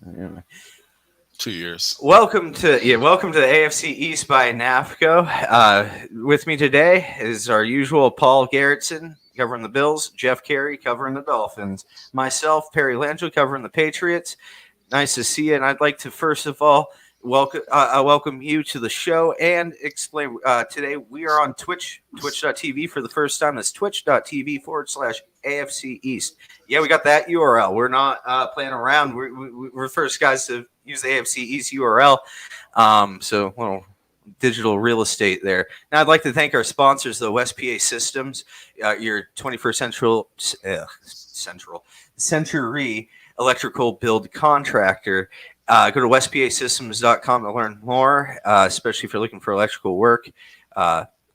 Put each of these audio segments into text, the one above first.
Anyway. 2 years. Welcome to the AFC East by NAFCo. With me today is our usual Paul Garretson covering the Bills, Jeff Carey covering the Dolphins, myself, Perry Langill covering the Patriots. Nice to see you, and I'd like to first of all welcome you to the show and explain. Today we are on twitch.tv for the first time. That's twitch.tv/AFC East. Yeah, we got that URL. We're not playing around. We're the first guys to use the AFC East URL. So little digital real estate there. Now I'd like to thank our sponsors, though, West PA Systems, your 21st century electrical build contractor. Go to westpasystems.com to learn more, especially if you're looking for electrical work.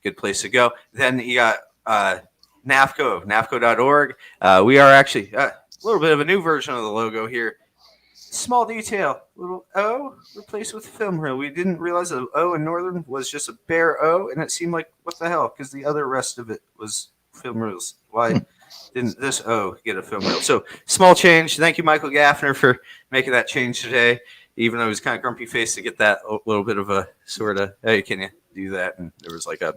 Good place to go. Then you got NAFCo, NAFCo.org. We are actually a little bit of a new version of the logo here. Small detail, little O replaced with film reel. We didn't realize the O in Northern was just a bare O, and it seemed like, what the hell? Because the other rest of it was film reels. Why didn't this O get a film reel? So, small change. Thank you, Michael Gaffner, for making that change today, even though he was kind of grumpy faced to get that little bit of a sort of, hey, can you do that? And there was like a,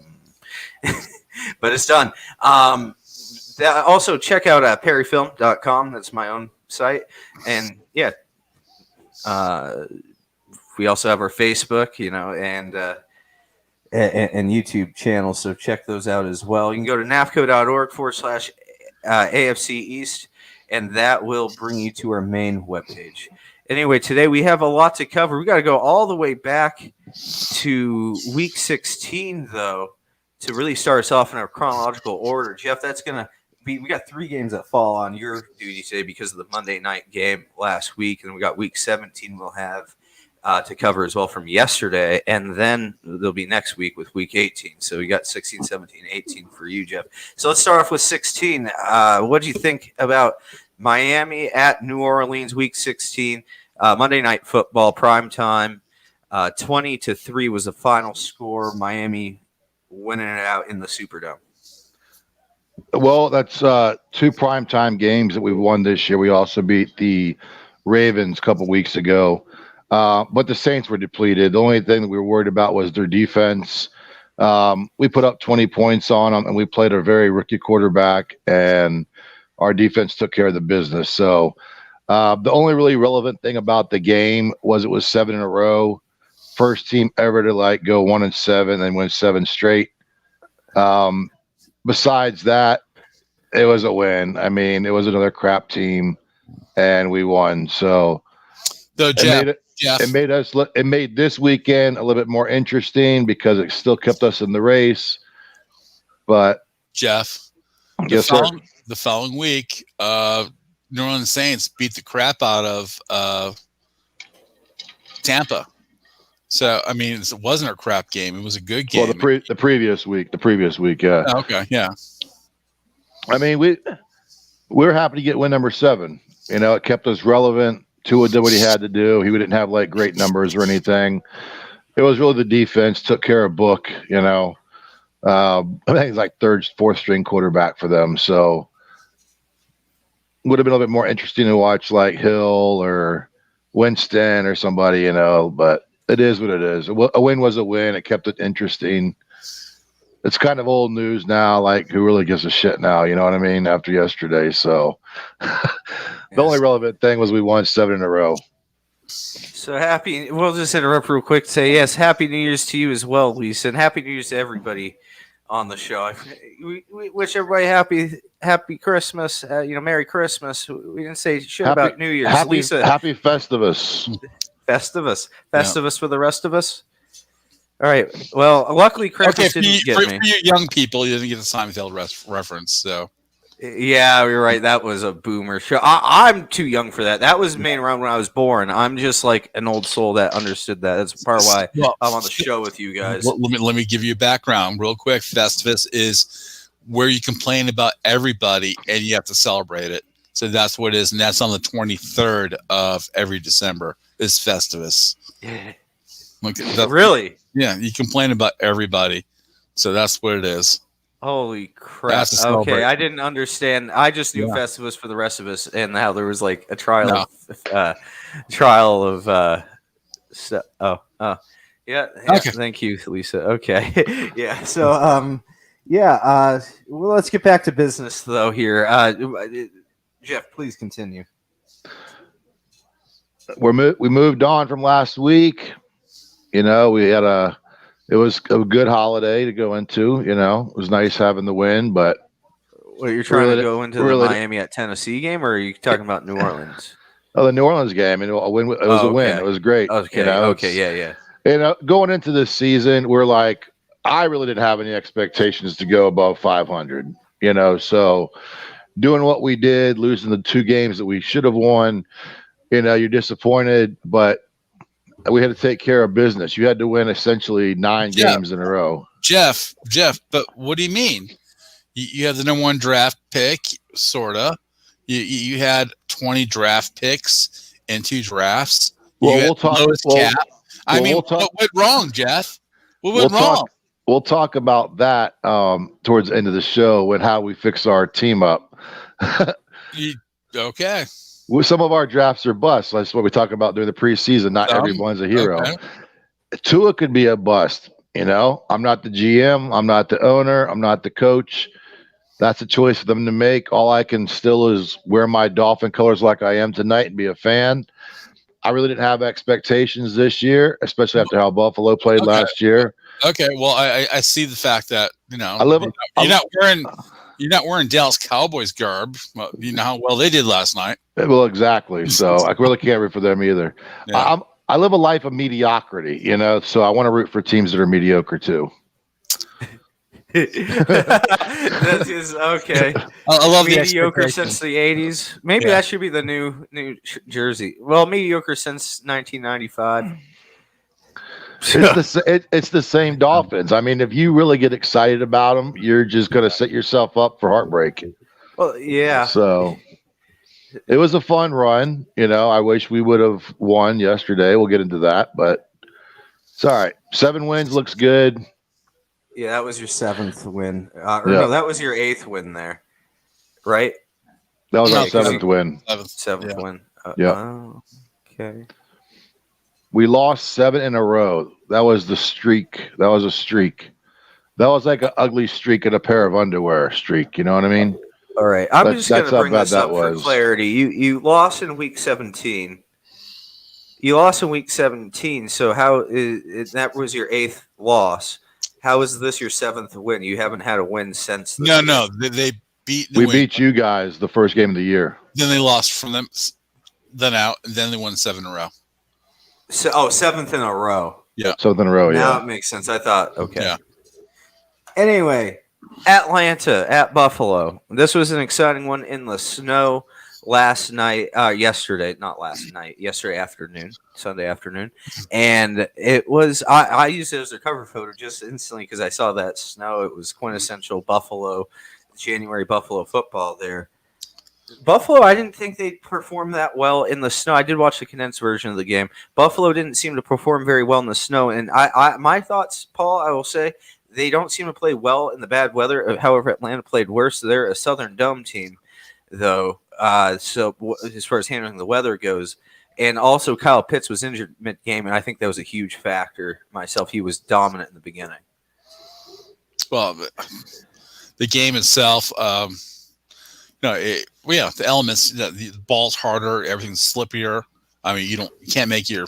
but it's done. Also, check out perryfilm.com. That's my own site. And yeah, we also have our Facebook, and YouTube channels. So check those out as well. You can go to nafco.org/AFC East, and that will bring you to our main webpage. Anyway, today we have a lot to cover. We got to go all the way back to week 16, though, to really start us off in our chronological order. Jeff, that's going to we got 3 games that fall on your duty today because of the Monday night game last week, and we got week 17 we'll have to cover as well from yesterday, and then there'll be next week with week 18. So we got 16, 17, 18 for you, Jeff. So let's start off with 16. What do you think about Miami at New Orleans, week 16, Monday Night Football, prime time, 20-3 was the final score. Miami winning it out in the Superdome. Well, that's 2 primetime games that we've won this year. We also beat the Ravens a couple weeks ago. But the Saints were depleted. The only thing that we were worried about was their defense. We put up 20 points on them, and we played a very rookie quarterback, and our defense took care of the business. So the only really relevant thing about the game was it was 7 in a row. First team ever to go 1-7 and win 7 straight. Besides that, it was a win. I mean, it was another crap team, and we won. So it made this weekend a little bit more interesting because it still kept us in the race. But Jeff, yes, the following week, New Orleans Saints beat the crap out of Tampa. So, I mean, it wasn't a crap game. It was a good game. Well, the previous week, yeah. Oh, okay, yeah. I mean, we were happy to get win number 7. It kept us relevant. Tua did what he had to do. He didn't have great numbers or anything. It was really the defense took care of Book. I think he's like 3rd, 4th string quarterback for them. So, would have been a little bit more interesting to watch Hill or Winston or somebody. But it is what it is. A win was a win. It kept it interesting. It's kind of old news now. Who really gives a shit now? You know what I mean? After yesterday. So the only relevant thing was we won 7 in a row. So happy. We'll just interrupt real quick to say, yes, Happy New Year's to you as well, Lisa. And Happy New Year's to everybody on the show. We wish everybody happy Christmas. Merry Christmas. We didn't say shit about New Year's. Lisa. Happy Festivus. Festivus for the rest of us. All right. Well, luckily, Krampus didn't get me. For you young people, you didn't get the Seinfeld reference. So, yeah, you're right. That was a boomer show. I'm too young for that. That was made around when I was born. I'm just like an old soul that understood that. That's part of why I'm on the show with you guys. Let me give you a background real quick. Festivus is where you complain about everybody and you have to celebrate it. So that's what it is, and that's on the 23rd of every December. Is Festivus. Really? Yeah, you complain about everybody. So that's what it is. Holy crap! That's a Okay, celebration. I didn't understand. I just knew Yeah. Festivus for the rest of us, and how there was like a trial No. of yeah. Okay. Thank you, Lisa. Okay, yeah. So well, let's get back to business though here. Jeff, please continue. We moved on from last week. You know, it was a good holiday to go into. You know, it was nice having the win, but What, you're trying really- to go into the really- Miami at Tennessee game, or are you talking about New Orleans? the New Orleans game, and it was a win. It was great. Okay, you know, okay, yeah. And going into this season, we're like, I really didn't have any expectations to go above 500. You know, so doing what we did, losing the 2 games that we should have won, you know, you're disappointed, but we had to take care of business. You had to win essentially 9 games in a row. Jeff, but what do you mean? You have the number 1 draft pick, sorta. You had 20 draft picks in 2 drafts. Well, you we'll talk. lowest cap. I mean, what went wrong, Jeff? What went wrong? We'll talk about that towards the end of the show and how we fix our team up. Okay. Well, some of our drafts are busts. That's what we talk about during the preseason. Not everyone's a hero. Okay. Tua could be a bust. You know, I'm not the GM. I'm not the owner. I'm not the coach. That's a choice for them to make. All I can still is wear my Dolphin colors like I am tonight and be a fan. I really didn't have expectations this year, especially after how Buffalo played last year. Okay, well, I see the fact that, you know, you're not wearing Dallas Cowboys garb. Well, you know how well they did last night. Well, exactly. So I really can't root for them either. Yeah. I live a life of mediocrity, you know, so I want to root for teams that are mediocre too. That is okay. I love mediocre the since the 80s. Maybe that should be the new jersey. Well, mediocre since 1995. It's the same Dolphins. I mean, if you really get excited about them, you're just going to set yourself up for heartbreak. Well, yeah. So it was a fun run. You know, I wish we would have won yesterday. We'll get into that, but it's all right. 7 wins looks good. Yeah, that was your 7th win. No, that was your 8th win there, right? That was our 7th win. 7th win. Okay. We lost 7 in a row. That was the streak. That was a streak. That was like an ugly streak in a pair of underwear streak. You know what I mean? All right. I'm just going to bring this up for clarity. You lost in week 17. You lost in week 17. So how is that was your 8th loss? How is this your 7th win? You haven't had a win since. No. They beat. We beat you guys the first game of the year. Then they lost from them. Then out. And then they won 7 in a row. So, 7th in a row. Yeah. 7th in a row. Now Yeah. it makes sense. I thought. Okay. Yeah. Anyway, Atlanta at Buffalo. This was an exciting one in the snow yesterday afternoon, Sunday afternoon. And it was, I used it as a cover photo just instantly because I saw that snow. It was quintessential Buffalo, January Buffalo football there. Buffalo, I didn't think they'd perform that well in the snow. I did watch the condensed version of the game. Buffalo didn't seem to perform very well in the snow. And my thoughts, Paul, I will say, they don't seem to play well in the bad weather. However, Atlanta played worse. They're a Southern Dome team, though. So as far as handling the weather goes, and also Kyle Pitts was injured mid-game, and I think that was a huge factor. Myself, he was dominant in the beginning. Well, the game itself, the elements. The ball's harder, everything's slippier. I mean, you can't make your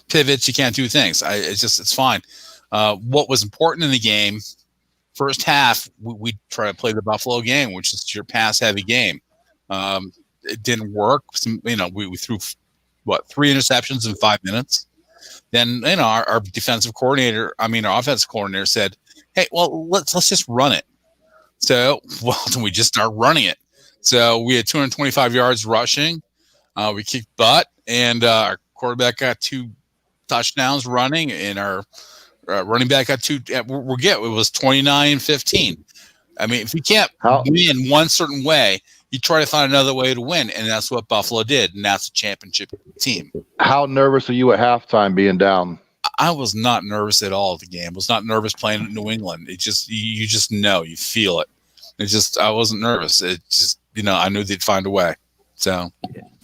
pivots. You can't do things. It's fine. What was important in the game, first half, we try to play the Buffalo game, which is your pass-heavy game. It didn't work. We threw 3 interceptions in 5 minutes. Then our offensive coordinator said, "Hey, well let's just run it." So we just start running it. So we had 225 yards rushing. We kicked butt, and our quarterback got 2 touchdowns running, and our running back got 2. It was 29-15. I mean, if you can't win one certain way, you try to find another way to win, and that's what Buffalo did, and that's a championship team. How nervous are you at halftime being down? I was not nervous at all at the game. I was not nervous playing in New England. It just you just know, you feel it. I wasn't nervous. It just I knew they'd find a way. So,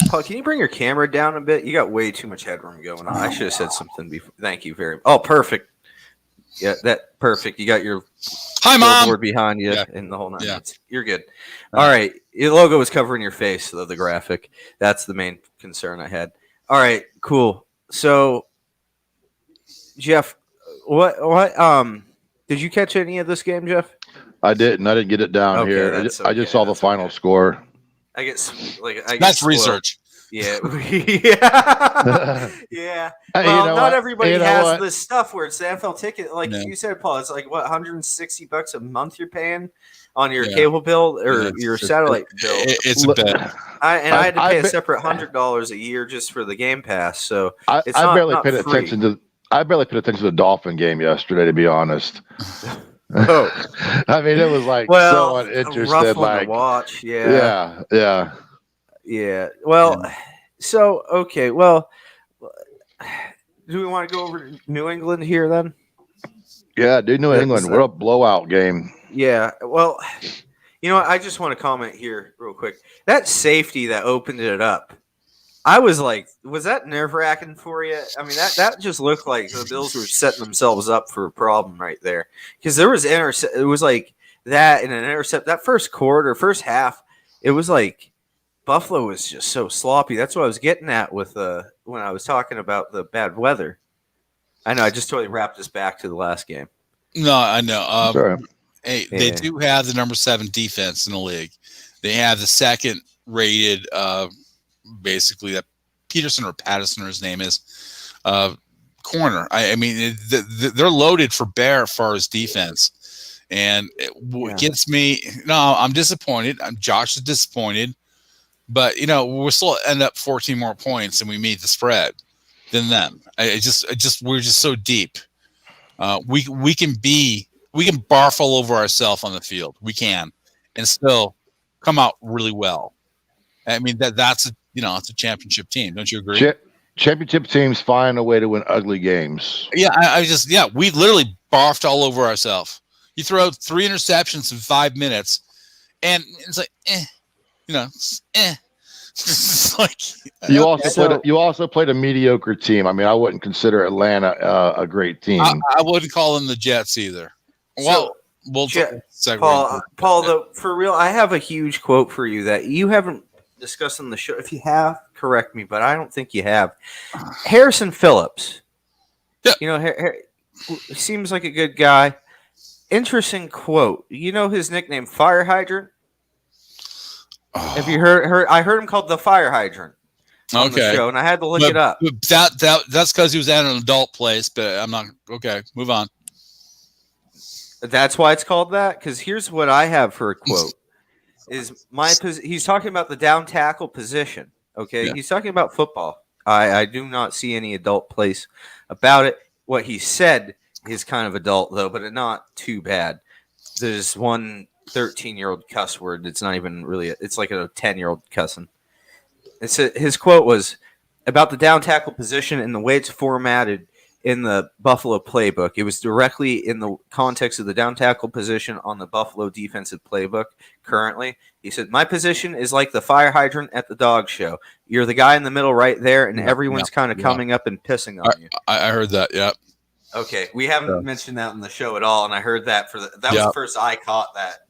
Paul, can you bring your camera down a bit? You got way too much headroom going on. I should have said something before. Thank you very much. Oh, perfect. Yeah, perfect. You got your billboard behind you and the whole nine. Yeah. You're good. All right. Your logo was covering your face, though, the graphic. That's the main concern I had. All right, cool. So, Jeff, what did you catch any of this game, Jeff? I didn't. I didn't get it down here. I just saw the final score. That's research. Yeah. Yeah. Yeah. Well, not everybody has this stuff where it's the NFL ticket. Like you said, Paul, it's like, what, $160 a month you're paying on your cable bill or your satellite bill. It's a bit. I had to pay a separate $100 a year just for the Game Pass. So I barely paid attention to the Dolphin game yesterday, to be honest. Oh, I mean, it was like so uninterested. Rough one to watch. Yeah. Well, so okay. Well, do we want to go over to New England here then? Yeah, dude, New England. We're a blowout game. Yeah. Well, I just want to comment here real quick. That safety that opened it up, I was like, was that nerve-wracking for you? I mean, that just looked like the Bills were setting themselves up for a problem right there. Because there was it was like that in an intercept. That first half, it was like Buffalo was just so sloppy. That's what I was getting at with when I was talking about the bad weather. I know I just totally wrapped us back to the last game. No, I know. Sorry. Hey, they do have the number 7 defense in the league. They have the second rated, basically that Peterson or Patterson, or his name is, corner. I mean, they're loaded for bear as far as defense, and it gets me. No, I'm disappointed. Josh is disappointed, but we'll still end up 14 more points, and we meet the spread than them. We're just so deep. We can barf all over ourselves on the field. We can, and still come out really well. I mean that's it's a championship team. Don't you agree? Championship teams find a way to win ugly games. Yeah, we literally barfed all over ourselves. You throw out 3 interceptions in 5 minutes, and it's like, It's like, you also played a mediocre team. I mean, I wouldn't consider Atlanta a great team. I wouldn't call them the Jets either. Well, Paul, though, for real, I have a huge quote for you that you haven't discussed on the show. If you have, correct me, but I don't think you have. Harrison Phillips. Yeah. He seems like a good guy. Interesting quote. His nickname, Fire Hydrant? Have you heard? I heard him called the Fire Hydrant on the show, and I had to look it up. That's because he was at an adult place, but I'm not okay. Move on. That's why it's called that. Because here's what I have for a quote: he's talking about the down tackle position. Okay, He's talking about football. I do not see any adult place about it. What he said is kind of adult though, but not too bad. There's one 13-year-old cuss word. It's not even really. It's like a 10-year-old cussing. His quote was about the down tackle position and the way it's formatted in the Buffalo playbook. It was directly in the context of the down tackle position on the Buffalo defensive playbook currently. He said, "My position is like the fire hydrant at the dog show. You're the guy in the middle right there, and everyone's kind of coming up and pissing on you." I heard that. Yep. Okay, we haven't mentioned that in the show at all, and I heard that was the first I caught that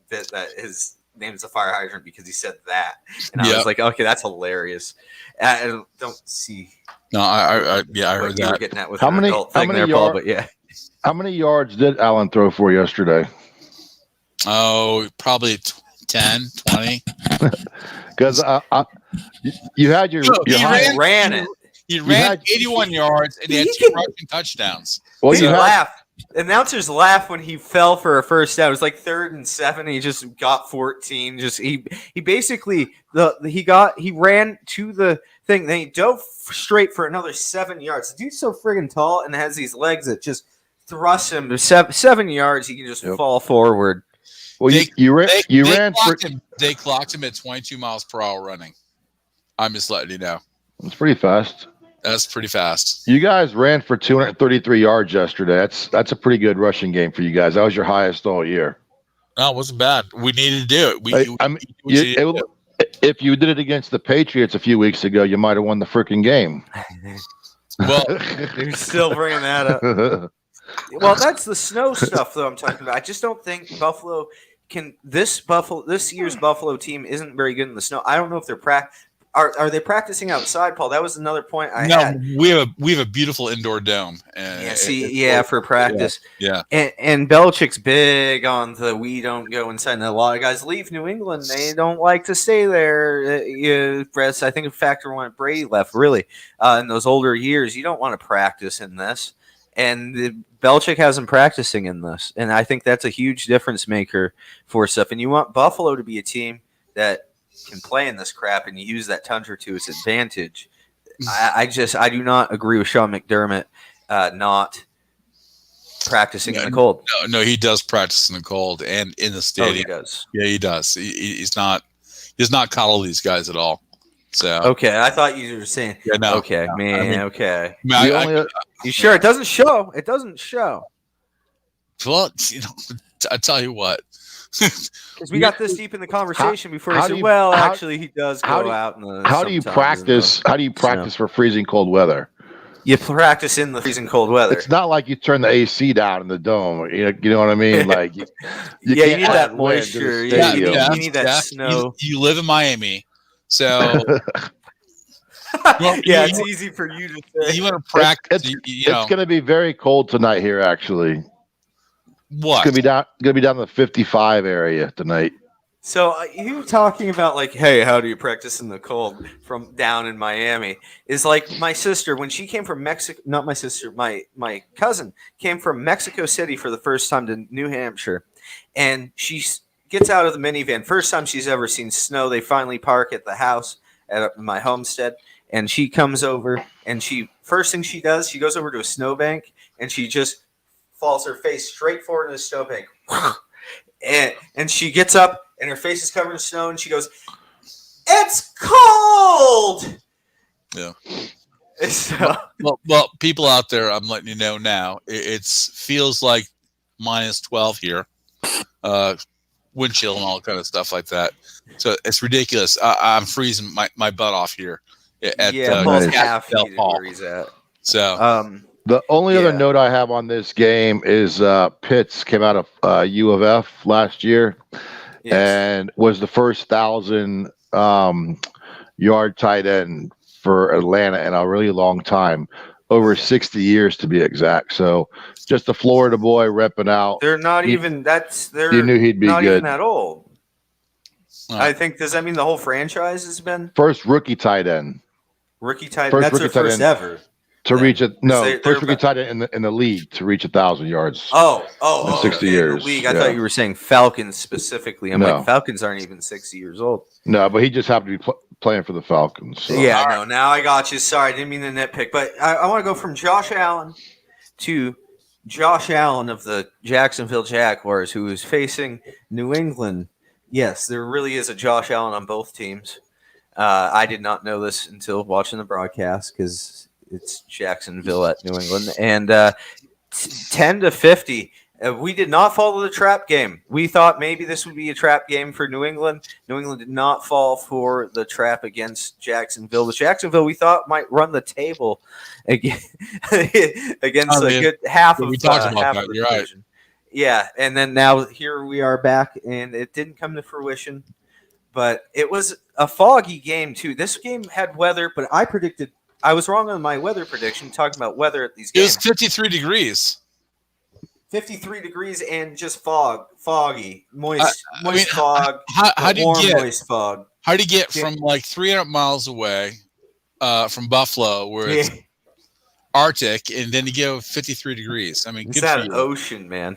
his name is a fire hydrant because he said that, and I was like, okay, that's hilarious. I don't see. No, I heard that. Were getting at with how many Paul, but yeah. How many yards did Allen throw for yesterday? Oh, probably 10, 20. Because you had your ran it. He ran 81 yards and he had 2 rushing touchdowns. Well, announcers laugh when he fell for a first down. It was like 3rd and 7. He just got 14. He basically he ran to the thing. Then he dove straight for another 7 yards. The dude's so friggin' tall and has these legs that just thrust him to 7 yards. He can just fall forward. Well, they clocked him at 22 miles per hour running. I'm just letting you know. It's pretty fast. That's pretty fast. You guys ran for 233 yards yesterday. That's a pretty good rushing game for you guys. That was your highest all year. No, it wasn't bad. We needed to do it. If you did it against the Patriots a few weeks ago, you might have won the freaking game. Well, you're still bringing that up. Well, that's the snow stuff, though. I'm talking about. I just don't think Buffalo can. This year's Buffalo team isn't very good in the snow. I don't know if they're Are they practicing outside, Paul? That was another point I had. We have a beautiful indoor dome. And for practice. Yeah. And Belichick's big on the we don't go inside. And a lot of guys leave New England. They don't like to stay there. I think a factor when Brady left, really. In those older years, you don't want to practice in this. And Belichick hasn't practicing in this. And I think that's a huge difference maker for stuff. And you want Buffalo to be a team that can play in this crap and use that tundra to its advantage. I do not agree with Sean McDermott not practicing in the cold. No, he does practice in the cold and in the stadium. He does. Yeah, he does. He does not coddle these guys at all. So okay, I thought you were saying. Yeah, no, okay, no, man. Okay. You sure it doesn't show? It doesn't show. Well, I tell you what. Because we got this deep in the conversation before he said, he does go out. How do you practice? How do you practice for freezing cold weather? You practice in the freezing cold weather. It's not like you turn the AC down in the dome. You know what I mean? Like, you need that moisture. You need that snow. You live in Miami, so it's easy for you to say. You want to practice? It's going to be very cold tonight here. Actually, what? It's going to be down in the 55 area tonight. So you talking about like, hey, how do you practice in the cold from down in Miami? Is like my sister when she came from Mexico. Not my sister, my cousin came from Mexico City for the first time to New Hampshire, and she gets out of the minivan. First time she's ever seen snow. They finally park at the house at my homestead, and she comes over, and first thing she does, she goes over to a snowbank, and she just falls her face straight forward in the snowbank, and she gets up. And her face is covered in snow, and she goes, "It's cold." Yeah. So, well, people out there, I'm letting you know now. It feels like minus 12 here, wind chill and all kind of stuff like that. So it's ridiculous. I'm freezing my butt off here. Paul's half heated where he's at. So. The only other note I have on this game is Pitts came out of U of F last year. Yes. And was the first 1,000 yard tight end for Atlanta in a really long time, over 60 years to be exact. So just a Florida boy repping out. They're not even. You knew he'd be not good. Even that old. I think. Does that mean the whole franchise has been first rookie tight end? Rookie tight end. That's their first ever. To reach it, first rookie tight end in the league to reach 1,000 yards. Oh, 60 years. League. I thought you were saying Falcons specifically. I'm like, Falcons aren't even 60 years old. No, but he just happened to be playing for the Falcons. So. Yeah, no. Now I got you. Sorry, I didn't mean to nitpick, but I want to go from Josh Allen to Josh Allen of the Jacksonville Jaguars, who is facing New England. Yes, there really is a Josh Allen on both teams. I did not know this until watching the broadcast because it's Jacksonville at New England, and 10-50. We did not follow the trap game. We thought maybe this would be a trap game for New England. New England did not fall for the trap against Jacksonville. The Jacksonville we thought might run the table against a good half of. We talked about that. You're right. Yeah, and then now here we are back, and it didn't come to fruition. But it was a foggy game too. This game had weather, but I was wrong on my weather prediction, talking about weather at these games. It was 53 degrees. 53 degrees and just foggy, moist fog. How do you get moist fog? How do you get from like 300 miles away from Buffalo, where it's Arctic, and then you go 53 degrees? I mean, it's that ocean, man.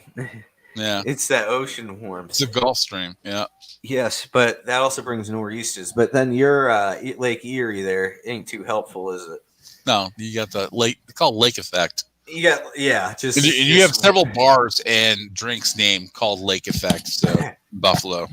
Yeah, it's that ocean warmth. It's a Gulf Stream. Yeah. Yes, but that also brings nor'easters. But then your Lake Erie there ain't too helpful, is it? No, you got the lake. It's called lake effect. You got you have several bars and drinks named called Lake Effect. So Buffalo.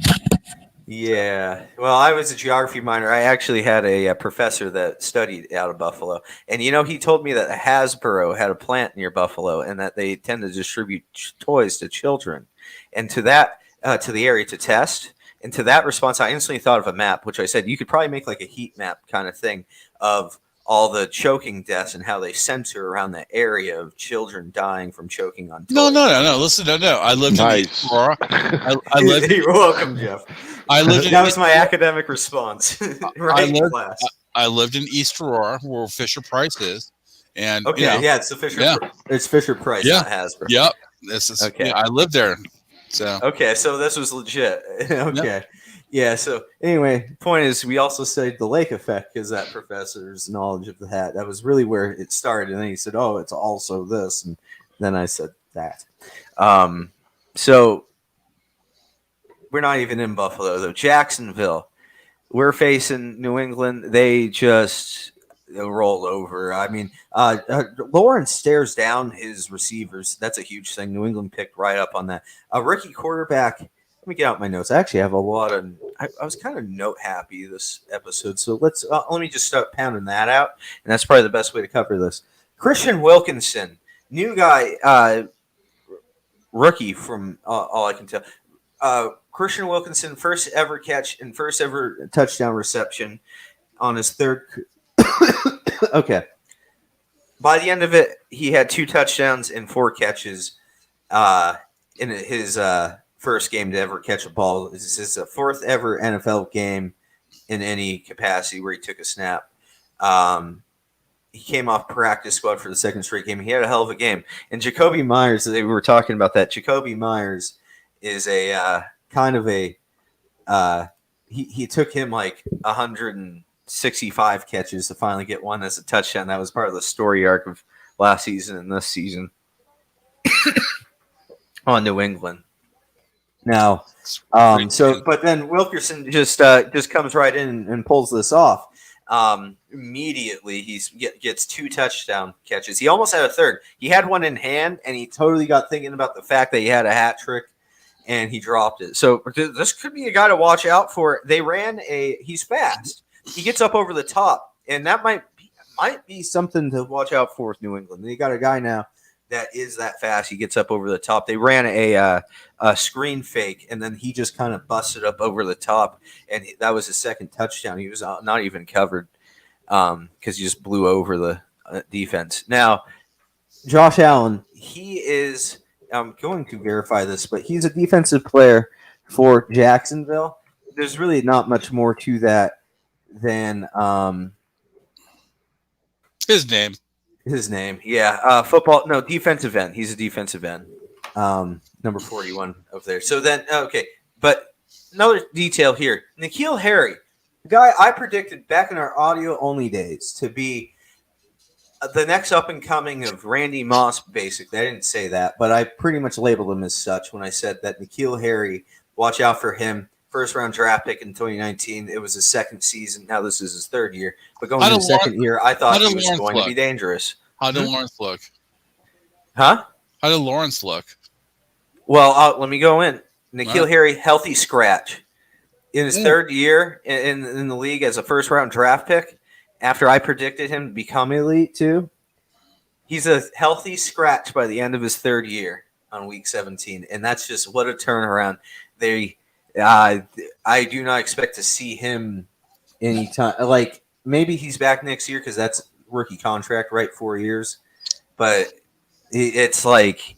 Yeah. Well, I was a geography minor. I actually had a professor that studied out of Buffalo. And, he told me that Hasbro had a plant near Buffalo and that they tend to distribute toys to children. And to the area to test. And to that response, I instantly thought of a map, which I said you could probably make like a heat map kind of thing of all the choking deaths and how they center around the area of children dying from choking on toys. No. Listen, no. I lived in East Aurora. I lived. You're welcome, Jeff. That was my academic response. Right in class. I lived in East Aurora, where Fisher Price is, and it's the Fisher. Yeah. It's Fisher Price, not Hasbro. Yep. This is okay. I lived there, so so this was legit. Okay. Yeah, so anyway, point is we also studied the lake effect because that professor's knowledge of the hat. That was really where it started. And then he said, oh, it's also this. And then I said that. So we're not even in Buffalo, though. Jacksonville, we're facing New England. They just roll over. I mean, Lawrence stares down his receivers. That's a huge thing. New England picked right up on that. A rookie quarterback. Let me get out my notes. I actually have a lot of. I was kind of note happy this episode, so let me just start pounding that out, and that's probably the best way to cover this. Christian Wilkinson, new guy, rookie from all I can tell. Christian Wilkinson, first ever catch and first ever touchdown reception on his third. Okay. By the end of it, he had 2 touchdowns and 4 catches in his first game to ever catch a ball. This is the 4th ever NFL game in any capacity where he took a snap. He came off practice squad for the 2nd straight game. He had a hell of a game. And Jacoby Myers, they were talking about that. Jacoby Myers is a kind of a he took him like 165 catches to finally get one as a touchdown. That was part of the story arc of last season and this season on New England. Now, but then Wilkerson just comes right in and pulls this off. Immediately, he gets 2 touchdown catches. He almost had a third. He had one in hand, and he totally got thinking about the fact that he had a hat trick, and he dropped it. So this could be a guy to watch out for. They ran he's fast. He gets up over the top, and that might be something to watch out for with New England. They got a guy now that is that fast. He gets up over the top. They ran a screen fake, and then he just kind of busted up over the top, and that was his 2nd touchdown. He was not even covered because he just blew over the defense. Now, Josh Allen, he is – I'm going to verify this, but he's a defensive player for Jacksonville. There's really not much more to that than his name. His name, yeah. Football, no, defensive end. He's a defensive end. Number 41 over there. So then, okay. But another detail here. N'Keal Harry, the guy I predicted back in our audio-only days to be the next up-and-coming of Randy Moss, basically. I didn't say that, but I pretty much labeled him as such when I said that N'Keal Harry, watch out for him. First-round draft pick in 2019. It was his 2nd season. Now this is his 3rd year. But going into the 2nd year, I thought he was going to be dangerous. How did Lawrence look? Huh? How did Lawrence look? Well, let me go in. N'Keal Harry, healthy scratch. In his 3rd year in the league as a first-round draft pick, after I predicted him to become elite too, he's a healthy scratch by the end of his 3rd year on week 17. And that's just what a turnaround. I do not expect to see him anytime. Like, maybe he's back next year because that's rookie contract, right? 4 years. But it's like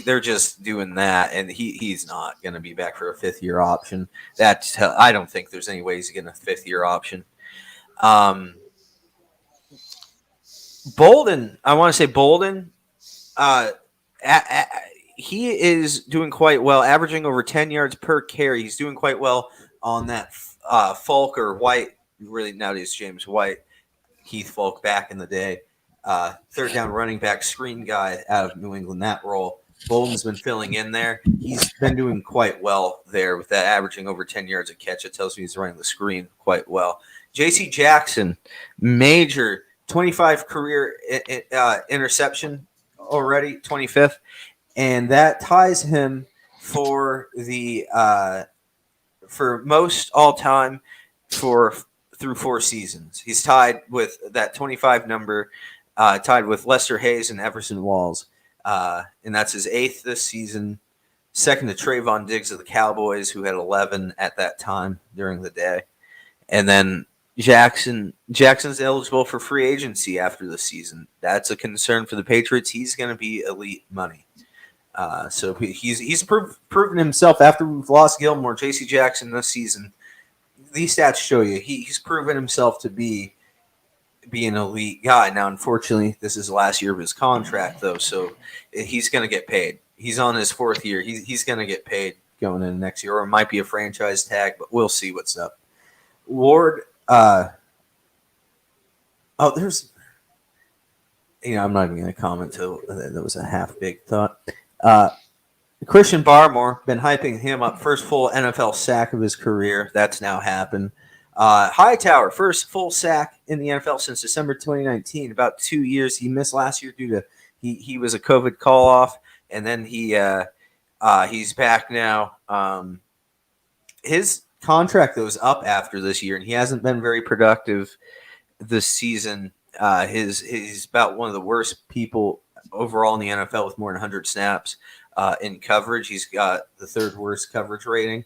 they're just doing that, and he's not going to be back for a 5th-year option. I don't think there's any way he's getting a 5th-year option. Bolden, I want to say Bolden, he is doing quite well, averaging over 10 yards per carry. He's doing quite well on that Falk or White, really nowadays James White, Heath Falk back in the day. 3rd down running back screen guy out of New England, that role. Bolden's been filling in there. He's been doing quite well there with that, averaging over 10 yards a catch. It tells me he's running the screen quite well. J.C. Jackson, major 25 career interception already, 25th. And that ties him for the for most all time through 4 seasons. He's tied with that 25 number, tied with Lester Hayes and Everson Walls, and that's his 8th this season. Second to Trayvon Diggs of the Cowboys, who had 11 at that time during the day, and then Jackson's eligible for free agency after the season. That's a concern for the Patriots. He's going to be elite money. So he's proven himself after we've lost Gilmore, J.C. Jackson this season. These stats show you he's proven himself to be an elite guy. Now, unfortunately, this is the last year of his contract, though, so he's going to get paid. He's on his 4th year. He's going to get paid going into next year, or it might be a franchise tag, but we'll see what's up. Ward, there's, I'm not even going to comment till that was a half-big thought. Christian Barmore, been hyping him up. First full NFL sack of his career. That's now happened. Hightower, first full sack in the NFL since December 2019. About 2 years. He missed last year due to he was a COVID call-off, and then he's back now. His contract goes up after this year, and he hasn't been very productive this season. He's about one of the worst people overall in the NFL with more than 100 snaps in coverage. He's got the 3rd worst coverage rating.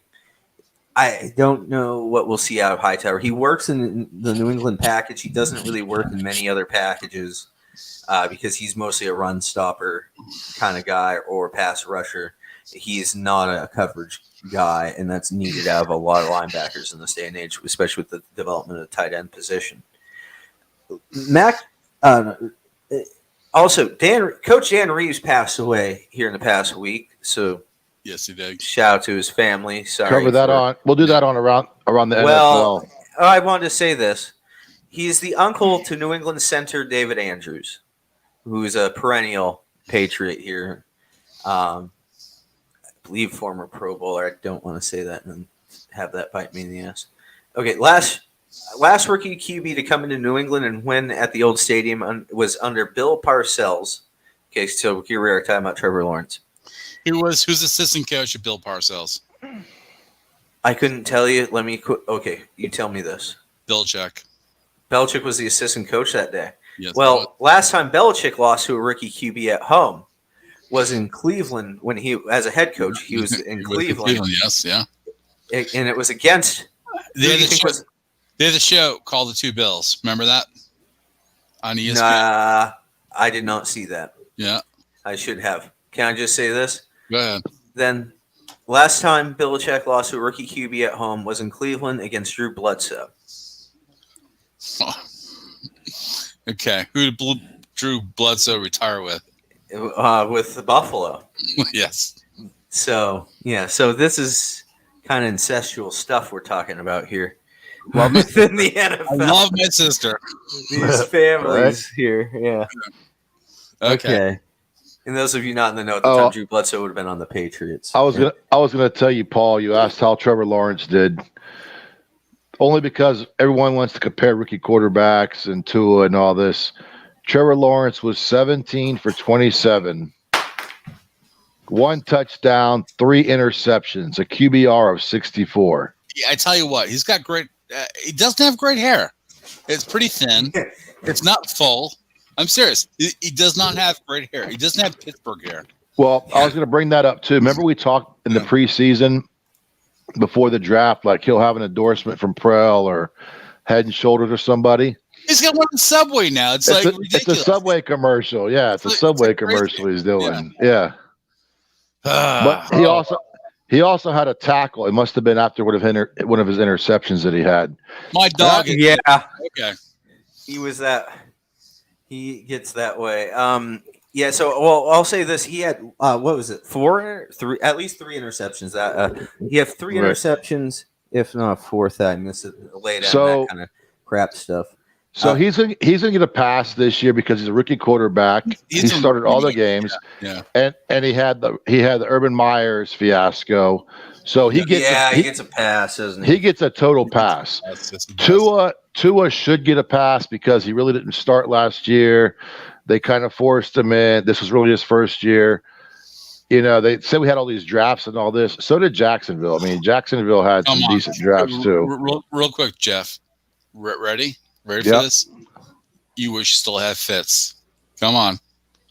I don't know what we'll see out of Hightower. He works in the New England package. He doesn't really work in many other packages because he's mostly a run stopper kind of guy or pass rusher. He's not a coverage guy, and that's needed out of a lot of linebackers in this day and age, especially with the development of the tight end position. Also, Coach Dan Reeves passed away here in the past week, so yes, he did. Shout out to his family. Sorry, Cover that on. We'll do that on around the well, NFL. I wanted to say this. He's the uncle to New England center David Andrews, who's a perennial Patriot here. I believe former Pro Bowler. I don't want to say that and have that bite me in the ass. Okay, last rookie QB to come into New England and win at the old stadium was under Bill Parcells. Okay, so here we are talking about Trevor Lawrence. Who's assistant coach of Bill Parcells? I couldn't tell you. Okay, you tell me this. Belichick. Belichick was the assistant coach that day. Yes, well, last time Belichick lost to a rookie QB at home was in Cleveland when he, as a head coach, he was in Cleveland. Yes, yeah. And it was against. They had a show called The Two Bills. Remember that? On ESPN? Nah, I did not see that. Yeah. I should have. Can I just say this? Go ahead. Then, last time Belichick lost to a rookie QB at home was in Cleveland against Drew Bledsoe. Okay. Who did Drew Bledsoe retire with? With Buffalo. Yes. So this is kind of incestual stuff we're talking about here. Well, within the NFL. I love my sister. These families here, yeah. Okay. And those of you not in the know, at the time Drew Bledsoe would have been on the Patriots. I was gonna tell you, Paul. You asked how Trevor Lawrence did, only because everyone wants to compare rookie quarterbacks and Tua and all this. Trevor Lawrence was 17 for 27, 1 touchdown, 3 interceptions, a QBR of 64. Yeah, I tell you what, he's got great. He doesn't have great hair. It's pretty thin. It's not full. I'm serious. He does not have great hair. He doesn't have Pittsburgh hair. Well, I was going to bring that up too. Remember we talked in the preseason before the draft, like he'll have an endorsement from Prell or Head and Shoulders or somebody. He's got one in Subway now. It's like ridiculous. It's a Subway commercial. Yeah, it's a Subway commercial he's doing. Yeah. But he also had a tackle. It must have been after one of his interceptions that he had. My dog. Yeah. Okay. He gets that way. Yeah. So, I'll say this: he had what was it? 3, at least 3 interceptions. He had 3 interceptions, if not a 4th. I missed it late on that kind of crap stuff. So he's gonna get a pass this year because he's a rookie quarterback. He started all the games, and he had the Urban Meyers fiasco. So he gets a pass, doesn't he? He gets a total pass. Tua should get a pass because he really didn't start last year. They kind of forced him in. This was really his first year. they said we had all these drafts and all this. So did Jacksonville. I mean, Jacksonville had some decent drafts too. Real quick, Jeff. Ready for this? You wish you still had Fitz. Come on.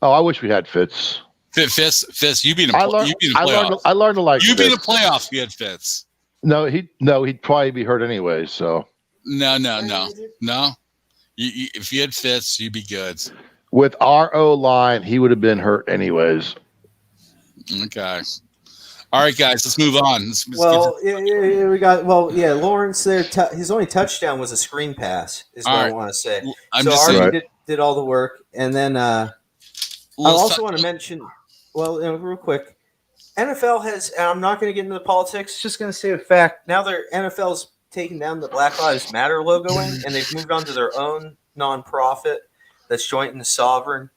Oh, I wish we had Fitz. Fitz, you beat him. I learned to like. You beat a playoff. You had Fitz. No, he'd probably be hurt anyway. So no. If you had Fitz, you'd be good. With our O line, he would have been hurt anyways. Okay. All right, guys, let's move on. Lawrence there. His only touchdown was a screen pass. Is what I want to say. Artie did all the work, and then I also want to mention. Well, real quick, NFL has. And I'm not going to get into the politics. Just going to say a fact. Now NFL's taken down the Black Lives Matter logoing, and they've moved on to their own nonprofit that's joint and sovereign.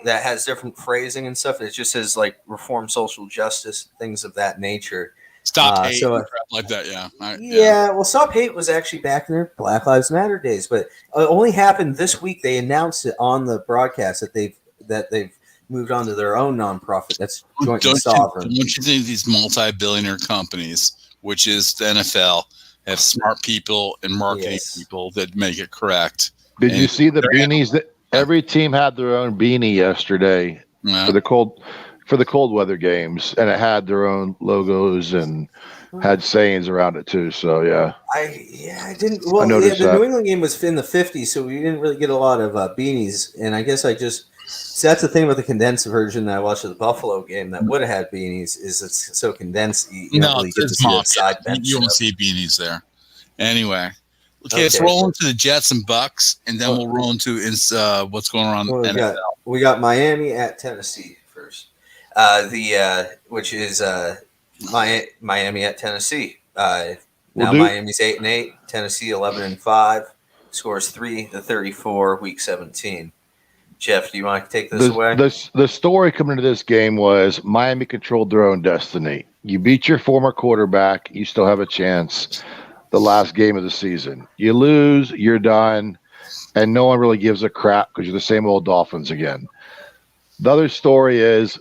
That has different phrasing and stuff. It just says like reform social justice, things of that nature. Stop hate and crap like that, yeah. Well, Stop Hate was actually back in their Black Lives Matter days, but it only happened this week. They announced it on the broadcast that they've moved on to their own nonprofit that's joint and sovereign. Don't you think these multi-billionaire companies, which is the NFL, have smart people and marketing people that make it correct? Did you see the beanies that? Every team had their own beanie yesterday for the cold weather games, and it had their own logos and had sayings around it too. So I didn't. Well, the New England game was in the 50s, so we didn't really get a lot of beanies. And I guess so that's the thing with the condensed version that I watched of the Buffalo game that would have had beanies is it's so condensed. You don't really get to see the side bench. You don't see beanies there. Anyway. Okay, let's roll into the Jets and Bucks, and then we'll roll into what's going on in the NFL. We got Miami at Tennessee first. Which is Miami at Tennessee. Miami's 8-8, Tennessee 11-5. Scores 3-34, week 17. Jeff, do you want to take this away? The story coming into this game was Miami controlled their own destiny. You beat your former quarterback, you still have a chance. The last game of the season. You lose, you're done, and no one really gives a crap because you're the same old Dolphins again. The other story is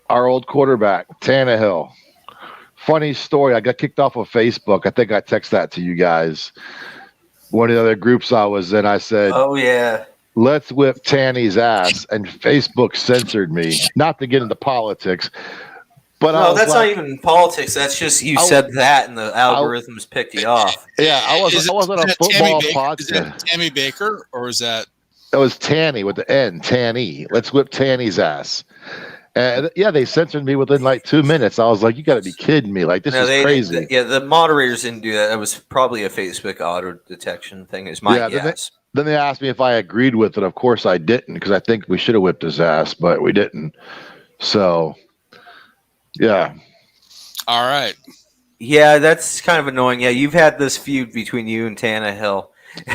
our old quarterback, Tannehill. Funny story. I got kicked off of Facebook. I think I texted that to you guys. One of the other groups I was in, I said, "Oh, yeah. Let's whip Tanny's ass." And Facebook censored me. Not to get into politics. But no, that's not even politics. That's just you said that, and the algorithms picked you off. Yeah, I wasn't a football podcast. Is that Tammy Baker, or is that? That was Tanny with the N. Tanny. Let's whip Tanny's ass. And they censored me within like 2 minutes. I was like, "You got to be kidding me! Like this is crazy." The moderators didn't do that. It was probably a Facebook auto detection thing. Is my guess. Then they asked me if I agreed with it. Of course, I didn't because I think we should have whipped his ass, but we didn't. So. Yeah. All right. Yeah, that's kind of annoying. Yeah, you've had this feud between you and Tannehill,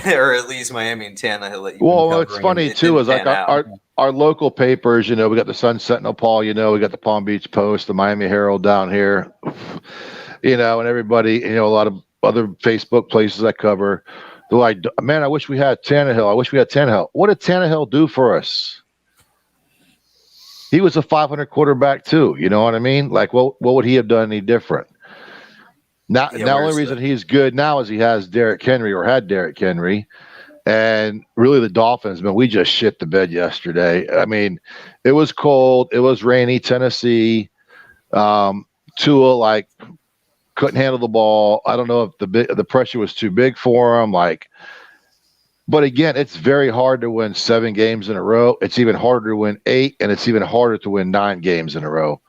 or at least Miami and Tannehill. It's funny too. Is like our local papers. We got the Sun Sentinel Paul. We got the Palm Beach Post, the Miami Herald down here. And everybody. A lot of other Facebook places I cover. They're like, "Man, I wish we had Tannehill. I wish we had Tannehill." What did Tannehill do for us? He was a 500 quarterback too. You know what I mean? Like, what would he have done any different? Now, the only reason he's good now is he has Derrick Henry or had Derrick Henry. And really the Dolphins, man, we just shit the bed yesterday. I mean, it was cold. It was rainy, Tennessee. Tua, couldn't handle the ball. I don't know if the pressure was too big for him. But again, it's very hard to win 7 games in a row. It's even harder to win 8, and it's even harder to win 9 games in a row.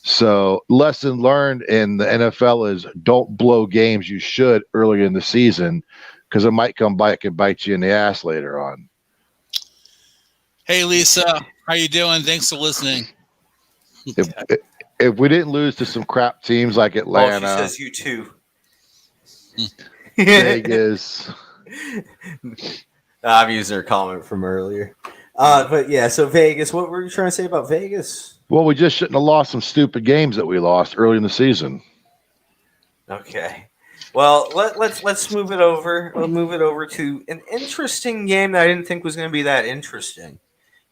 So lesson learned in the NFL is don't blow games you should early in the season because it might come back and bite you in the ass later on. Hey, Lisa, how you doing? Thanks for listening. If we didn't lose to some crap teams like Atlanta. She says you too. Vegas. I'm using her comment from earlier. But yeah, so Vegas, what were you trying to say about Vegas? Well, we just shouldn't have lost some stupid games that we lost early in the season. Okay. Well, let's move it over. We'll move it over to an interesting game that I didn't think was going to be that interesting.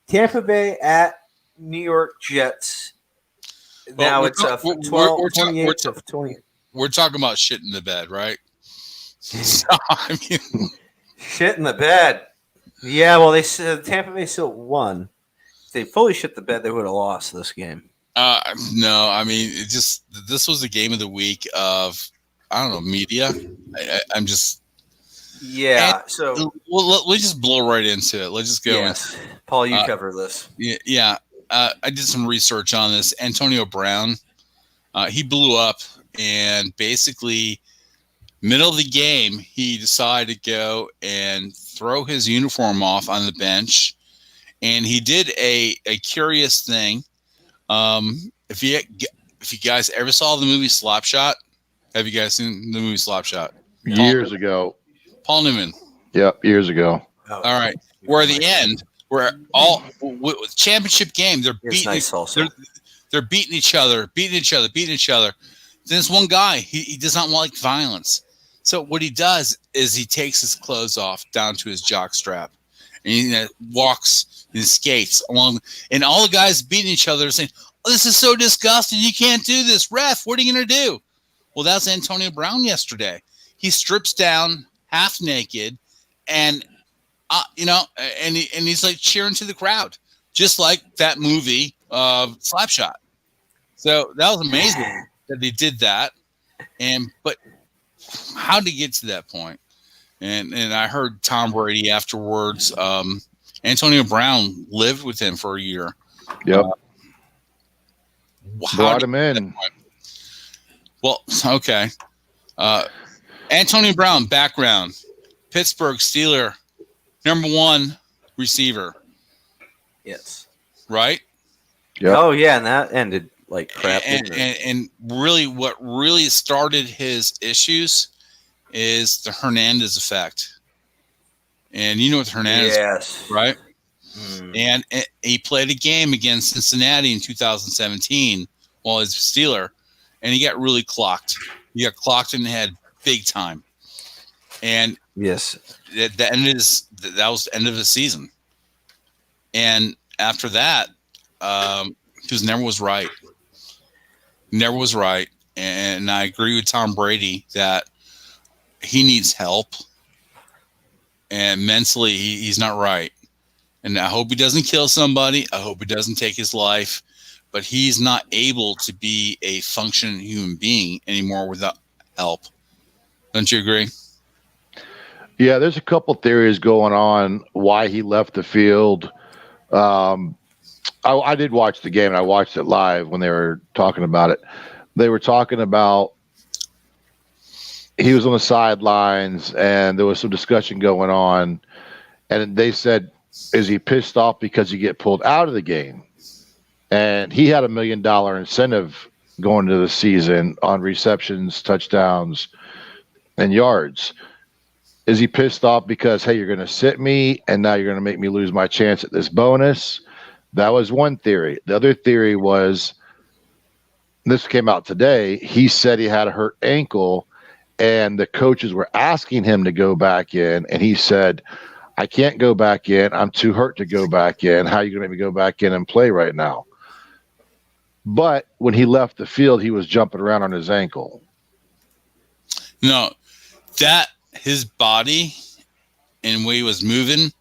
Tampa Bay at New York Jets. Now we're it's ta- we're- 12, we're ta- 28 to 20. We're talking about shit in the bed, right? So, I mean, Shit in the bed. Yeah, well, they said Tampa Bay still won. If they fully shit the bed, they would have lost this game. no, I mean, this was the game of the week of, I don't know, media. I'm just. Yeah, And, so let's just blow right into it. Let's just go. yes, Paul, you cover this. Yeah. I did some research on this. Antonio Brown, he blew up, and basically, middle of the game, he decided to go and throw his uniform off on the bench, and he did a curious thing. If you guys ever saw the movie Slapshot, have you guys seen the movie Slapshot? Years ago. Paul Newman. Yep, years ago. All right. Where at the end, where all with championship game, they're beating they're beating each other. Then this one guy, he does not like violence. So what he does is he takes his clothes off down to his jock strap, and he walks and skates along. And all the guys beating each other are saying, "Oh, this is so disgusting! You can't do this, ref. What are you gonna do?" Well, that's Antonio Brown yesterday. He strips down, half naked, and and he's like cheering to the crowd, just like that movie Slapshot. So that was amazing that they did that. But how did he get to that point? And I heard Tom Brady afterwards. Antonio Brown lived with him for a year. Yep. Brought him in. Well, okay. Antonio Brown, background. Pittsburgh Steeler, #1 receiver. Yes. Right? Yep. Oh, yeah, and that ended like crap. And really, what really started his issues is the Hernandez effect. And you know what Hernandez is, right? And he played a game against Cincinnati in 2017 while he's a Steeler, and he got really clocked. He got clocked in the head big time. And yes, that was the end of the season. And after that, he never was right. Never was right. And I agree with Tom Brady that he needs help. And mentally, he's not right. And I hope he doesn't kill somebody. I hope he doesn't take his life. But he's not able to be a functioning human being anymore without help. Don't you agree? Yeah, there's a couple theories going on why he left the field. I did watch the game, and I watched it live when they were talking about it. They were talking about he was on the sidelines, and there was some discussion going on, and they said, is he pissed off because he get pulled out of the game? And he had $1 million incentive going into the season on receptions, touchdowns, and yards. Is he pissed off because, hey, you're going to sit me, and now you're going to make me lose my chance at this bonus? That was one theory. The other theory was, this came out today, he said he had a hurt ankle, and the coaches were asking him to go back in, and he said, I can't go back in. I'm too hurt to go back in. How are you going to make me go back in and play right now? But when he left the field, he was jumping around on his ankle. No, his body and the way he was moving,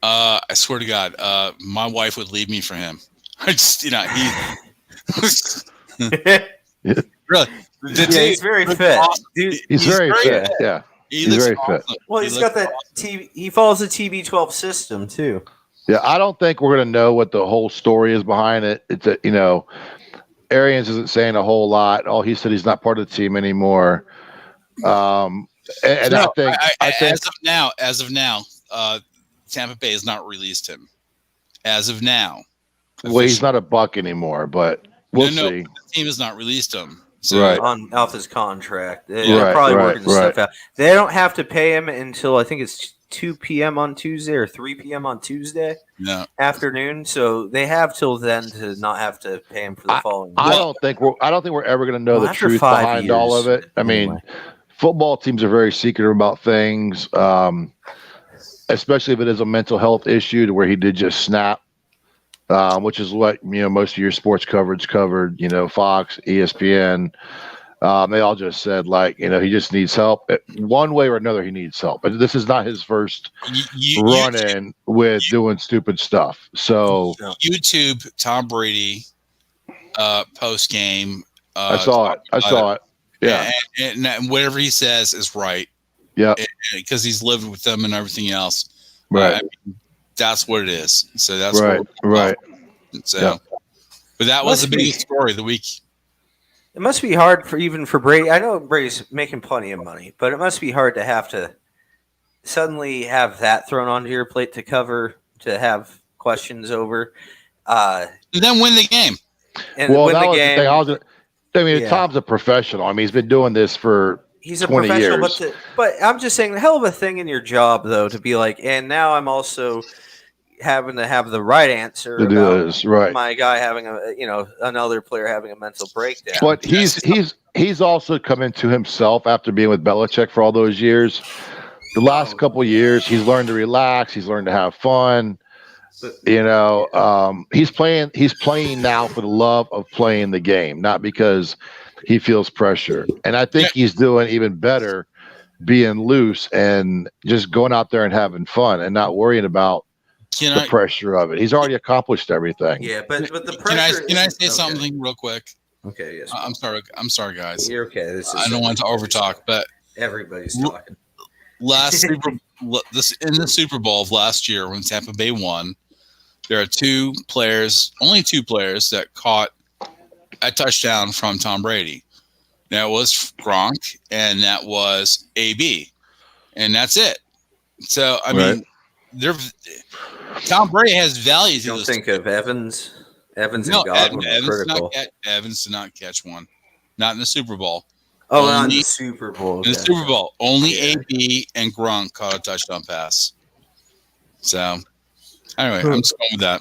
I swear to God, my wife would leave me for him. I just, he really. He's very fit. Awesome. Dude, he's very fit. Yeah. He's very fit. Well, he's got that TV. He follows the TB12 system too. Yeah, I don't think we're going to know what the whole story is behind it. It's Arians isn't saying a whole lot. Oh, he said he's not part of the team anymore. I think as of now, Tampa Bay has not released him. As of now, well, he's not a Buck anymore, but we'll see. The team has not released him. So, right. Off his contract. They're probably working stuff out. They don't have to pay him until I think it's 2 p.m. on Tuesday or 3 p.m. on Tuesday afternoon. So they have till then to not have to pay him for the following. I don't think we're ever going to know the truth behind all of it. I mean, football teams are very secretive about things, especially if it is a mental health issue to where he did just snap. which is what most of your sports coverage covered. Fox, ESPN. They all just said he just needs help. One way or another, he needs help. But this is not his first run-in with doing stupid stuff. So YouTube Tom Brady post game. I saw it. Yeah, and whatever he says is right. Yeah, because he's lived with them and everything else. Right. That's what it is. So that's right. So, but that was the biggest story of the week. It must be hard for Brady. I know Brady's making plenty of money, but it must be hard to have to suddenly have that thrown onto your plate to have questions over. And then win the game. And win that the was game. the thing. Tom's a professional. I mean, he's been doing this for He's a 20 professional, years. But I'm just saying, hell of a thing in your job, though, to be like, and now I'm also having to have the right answer to do this, right? My guy having another player having a mental breakdown. But he's also come into himself after being with Belichick for all those years. The last couple of years, he's learned to relax. He's learned to have fun. He's playing now for the love of playing the game, not because he feels pressure. And I think he's doing even better being loose and just going out there and having fun and not worrying about the pressure of it. He's already accomplished everything. Yeah, but the pressure. Can I say something real quick? Okay, yes. I'm sorry, guys. You're okay. I don't want to overtalk, but everybody's talking. In the Super Bowl of last year when Tampa Bay won, there are only two players that caught a touchdown from Tom Brady. That was Gronk and that was AB, and that's it. So I mean, Tom Brady has value. You don't think of Evans? Evans and Godwin were critical. Evans did not catch one, not in the Super Bowl. Oh, not in the Super Bowl. In the Super Bowl, only AB and Gronk caught a touchdown pass. So, anyway, I'm just going with that.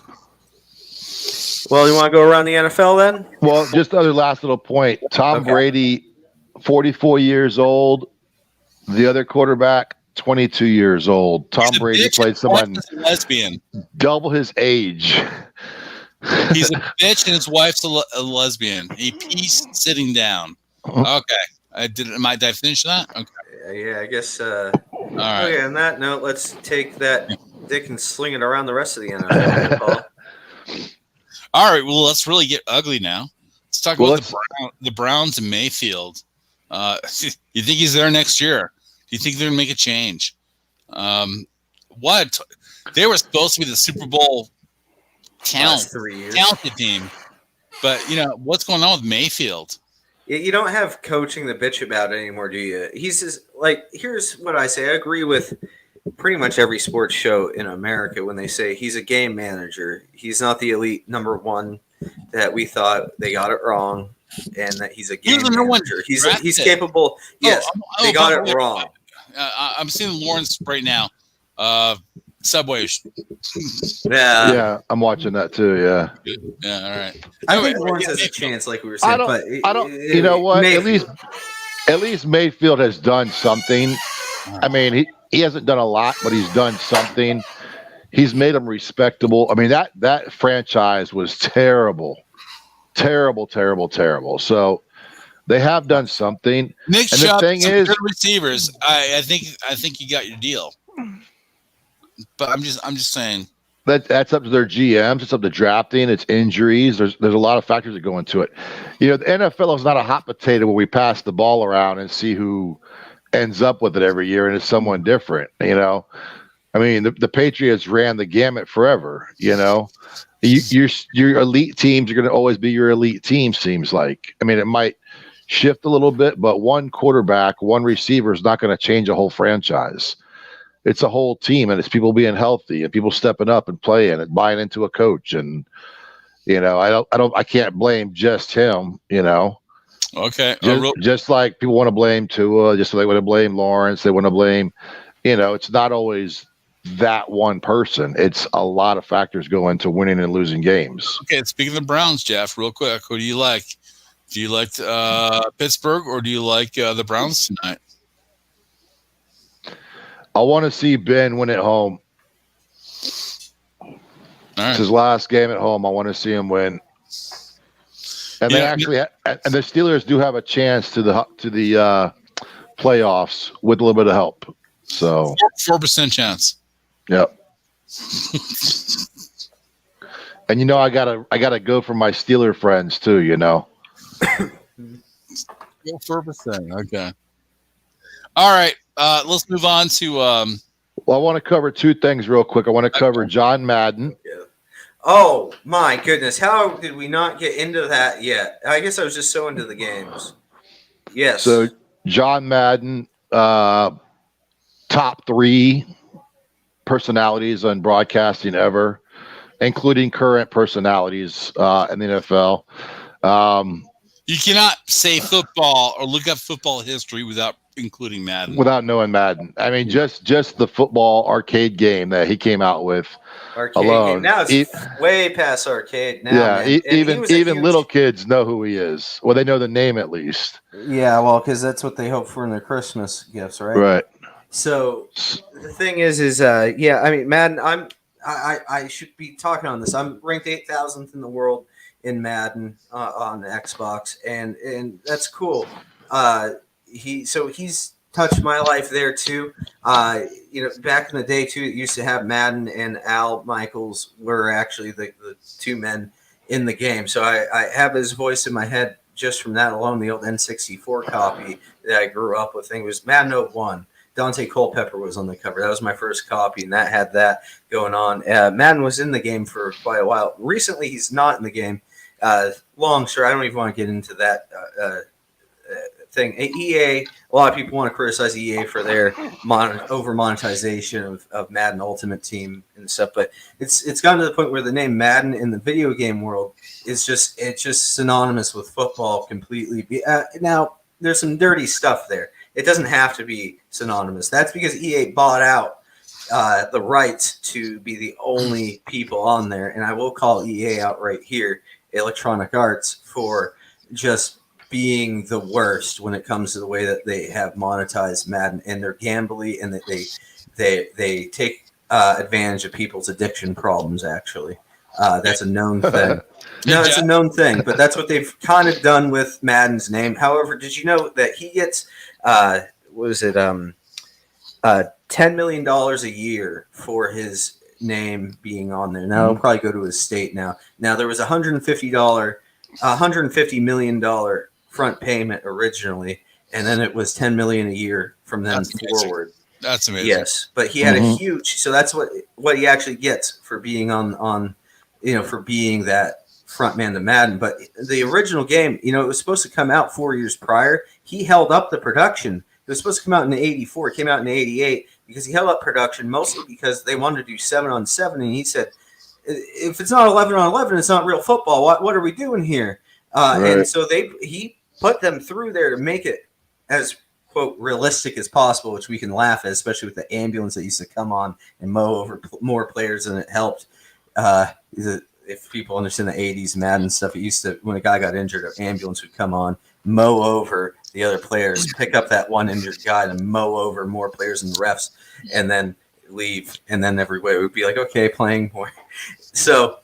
Well, you want to go around the NFL then? Well, just other last little point. Tom Brady, 44 years old. The other quarterback, 22 years old. Tom Brady played someone lesbian, double his age. He's a bitch and his wife's a lesbian. A piece sitting down. Okay. Did I finish that? Okay. Yeah, I guess. All right. Okay, on that note, let's take that dick and sling it around the rest of the NFL. All right, well, let's really get ugly now. Let's talk about the Browns and Mayfield. You think he's there next year? Do you think they're going to make a change? What? They were supposed to be the Super Bowl talented team. But, what's going on with Mayfield? You don't have coaching to bitch about anymore, do you? He's just here's what I say. I agree with pretty much every sports show in America when they say he's a game manager. He's not the elite number one that we thought. They got it wrong, and that he's a game manager. He's capable. Yes, they got it wrong. I'm seeing Lawrence right now. Subway. Yeah, I'm watching that too. Yeah. Yeah. All right. I think Lawrence has a chance, like we were saying. I don't. You know what? Mayfield. At least Mayfield has done something. I mean, he hasn't done a lot, but he's done something. He's made them respectable. I mean, that franchise was terrible. So they have done something. Nick Chubb, the thing is, good receivers. I think you got your deal. But I'm just saying that's up to their GMs. It's up to drafting. It's injuries. There's a lot of factors that go into it. The NFL is not a hot potato where we pass the ball around and see who ends up with it every year, and it's someone different. I mean, the Patriots ran the gamut forever. Your elite teams are going to always be your elite team. Seems like. I mean, it might shift a little bit, but one quarterback, one receiver is not going to change a whole franchise. It's a whole team, and it's people being healthy and people stepping up and playing and buying into a coach. And I can't blame just him. Okay. Just like people want to blame Tua, just like they want to blame Lawrence, they want to blame. It's not always that one person. It's a lot of factors go into winning and losing games. Okay. Speaking of the Browns, Jeff, real quick, who do you like? Do you like Pittsburgh or do you like the Browns tonight? I want to see Ben win at home. right. It's his last game at home. I want to see him win. And they actually, and the Steelers do have a chance to the playoffs with a little bit of help. So 4% chance. Yep. And I gotta go for my Steeler friends too. 4%. Okay. All right. Let's move on to. Well, I want to cover two things real quick. I want to cover John Madden. Yeah. Oh my goodness! How did we not get into that yet? I guess I was just so into the games. Yes. So John Madden, top 3 personalities on broadcasting ever, including current personalities in the NFL. You cannot say football or look up football history without including Madden. Without knowing Madden. I mean, just the football arcade game that he came out with alone. Game. Now it's way past arcade now. Yeah, man. even little kids know who he is. Well, they know the name at least. Yeah, well, because that's what they hope for in their Christmas gifts, right? Right. So the thing is yeah, I mean, Madden, I should be talking on this. I'm ranked 8,000th in the world in Madden on the Xbox, and that's cool. He's touched my life there too. Back in the day too, it used to have Madden and Al Michaels were actually the two men in the game. So I have his voice in my head just from that alone. The old N64 copy that I grew up with. I think it was Madden 01. Dante Culpepper was on the cover. That was my first copy, and that had that going on. Madden was in the game for quite a while. Recently, he's not in the game. Long story. I don't even want to get into that thing. EA, a lot of people want to criticize EA for their over monetization of Madden Ultimate Team and stuff, but it's gotten to the point where the name Madden in the video game world is just synonymous with football completely. Now there's some dirty stuff there. It doesn't have to be synonymous. That's because EA bought out the rights to be the only people on there, and I will call EA out right here, Electronic Arts, for just being the worst when it comes to the way that they have monetized Madden, and they're gambly, and that they take advantage of people's addiction problems. Actually, that's a known thing. No, it's a known thing, but that's what they've kind of done with Madden's name. However, did you know that he gets $10 million a year for his name being on there? Now it'll probably go to his state now. Now there was $150 million front payment originally, and then it was $10 million a year from then forward. That's amazing. Yes, but he had a huge. So that's what he actually gets for being on for being that front man to Madden. But the original game, it was supposed to come out 4 years prior. He held up the production. It was supposed to come out in '84. It came out in '88 because he held up production, mostly because they wanted to do 7-on-7, and he said, if it's not 11-on-11, it's not real football. What are we doing here? Right. And so he put them through there to make it as, quote, realistic as possible, which we can laugh at, especially with the ambulance that used to come on and mow over more players than it helped. If people understand the 80s Madden stuff, it used to, when a guy got injured, an ambulance would come on, mow over the other players, pick up that one injured guy and mow over more players and refs, and leave. And then everybody would be like, okay, playing more. So,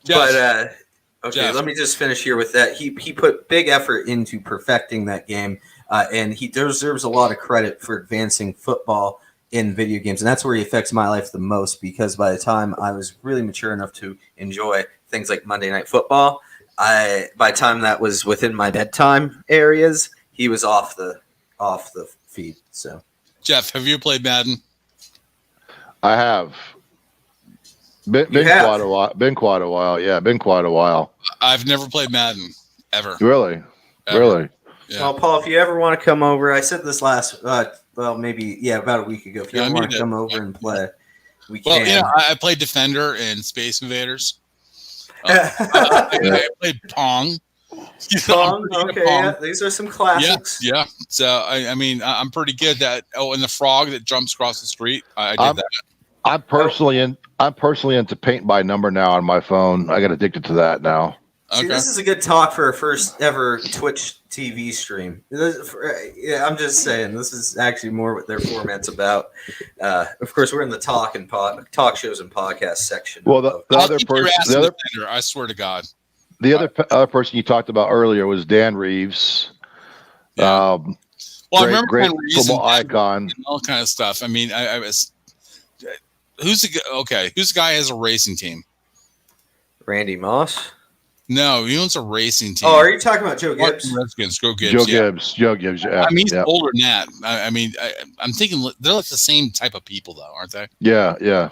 Jeff. Okay, let me just finish here with that. He put big effort into perfecting that game, and he deserves a lot of credit for advancing football in video games. And that's where he affects my life the most, because by the time I was really mature enough to enjoy things like Monday Night Football, by the time that was within my bedtime areas, he was off the feed. So, Jeff, have you played Madden? I have. Been quite a while. Been quite a while. Yeah, been quite a while. I've never played Madden ever. Really? Ever. Really? Yeah. Well, Paul, if you ever want to come over, I said this about a week ago. If you ever want to come over and play, we can. Well, I played Defender and Space Invaders. I played Pong. Pong, okay, Pong. Yeah, these are some classics. Yeah. So I'm pretty good at. Oh, and the frog that jumps across the street. I did that. I'm personally into paint by number now on my phone. I got addicted to that now. See, this is a good talk for our first ever Twitch TV stream. Yeah, I'm just saying, this is actually more what their format's about. Of course, we're in the talk shows and podcast section. Well, the other person, I swear to God, the other person you talked about earlier was Dan Reeves. Yeah. Well, I remember great football icon, and all kind of stuff. I mean, I was. Who's the guy who has a racing team? Randy Moss. No, he owns a racing team. Oh, are you talking about Joe Gibbs? Redskins, Joe Gibbs. Joe Gibbs. Yeah. I mean, he's older than that. I mean, I'm thinking they're like the same type of people, though, aren't they? Yeah.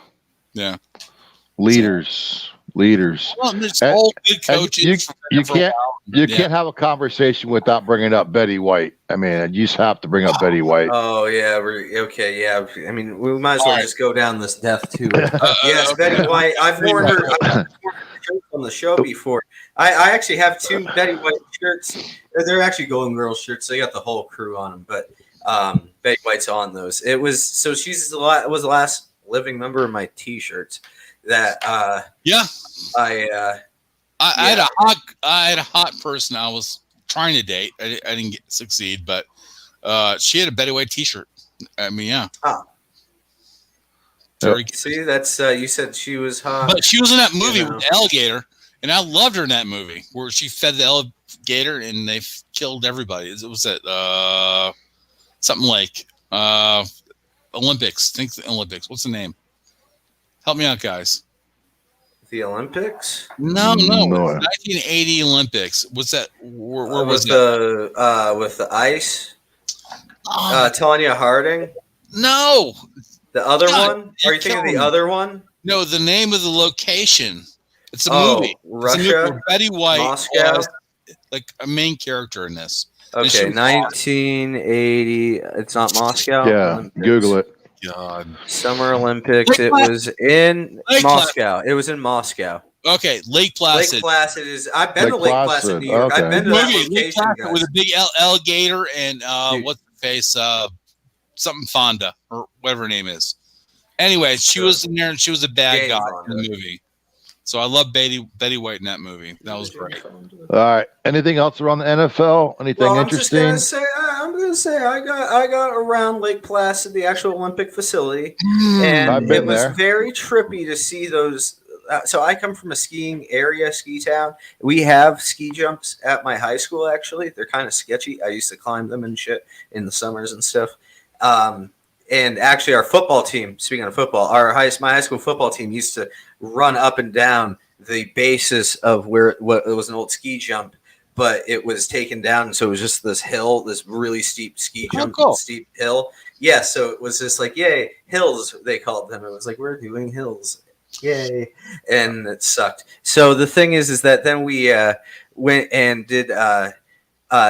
Leaders. Well, there's all good coaches. You can't have a conversation without bringing up Betty White. I mean, you just have to bring up Betty White. Oh yeah, okay, yeah. I mean, we might as well just go down this death too. Yes, Betty White. I've worn her on the show before. I actually have 2 Betty White shirts. They're actually Golden Girls shirts. They got the whole crew on them, but Betty White's on those. She's the last living member of my T-shirts. That I had a hot person I was trying to date. I didn't succeed, but she had a Betty White T-shirt. I mean, yeah. See, that's you said she was hot, but she was in that movie with the alligator, and I loved her in that movie where she fed the alligator and they killed everybody. It was that something like Olympics. Think the Olympics. What's the name? Help me out, guys. The Olympics? No. 1980 Olympics. What's that? Where was it? With the ice? Tanya Harding? No. The other one? Are you thinking of the other one? No, the name of the location. It's a movie. Russia? It's a movie where Betty White Moscow? was like a main character in this. Okay, 1980. It's not Moscow? Yeah, Olympics. Google it. God. Summer Olympics. It was in Moscow. It was in Moscow. Okay, Lake Placid. Lake Placid is. I've been to Lake Placid, New York. Okay. I've been to that location, guys. With a big alligator and what's the face? Something Fonda or whatever her name is. Anyway, she was in there and she was a bad guy in the movie. So I love Betty White in that movie. That was great. All right. Anything else around the NFL? Anything interesting? I'm gonna say I got around Lake Placid, the actual Olympic facility, and it was very trippy to see those. So I come from a ski town. We have ski jumps at my high school. Actually, they're kind of sketchy. I used to climb them and shit in the summers and stuff. And actually, our football team. Speaking of football, my high school football team used to run up and down the basis of where it was an old ski jump, but it was taken down, so it was just this hill, this really steep ski jump, steep hill. Yeah, so it was just like, yay, hills, they called them. It was like, we're doing hills, yay, and it sucked. So the thing is that then we went and did.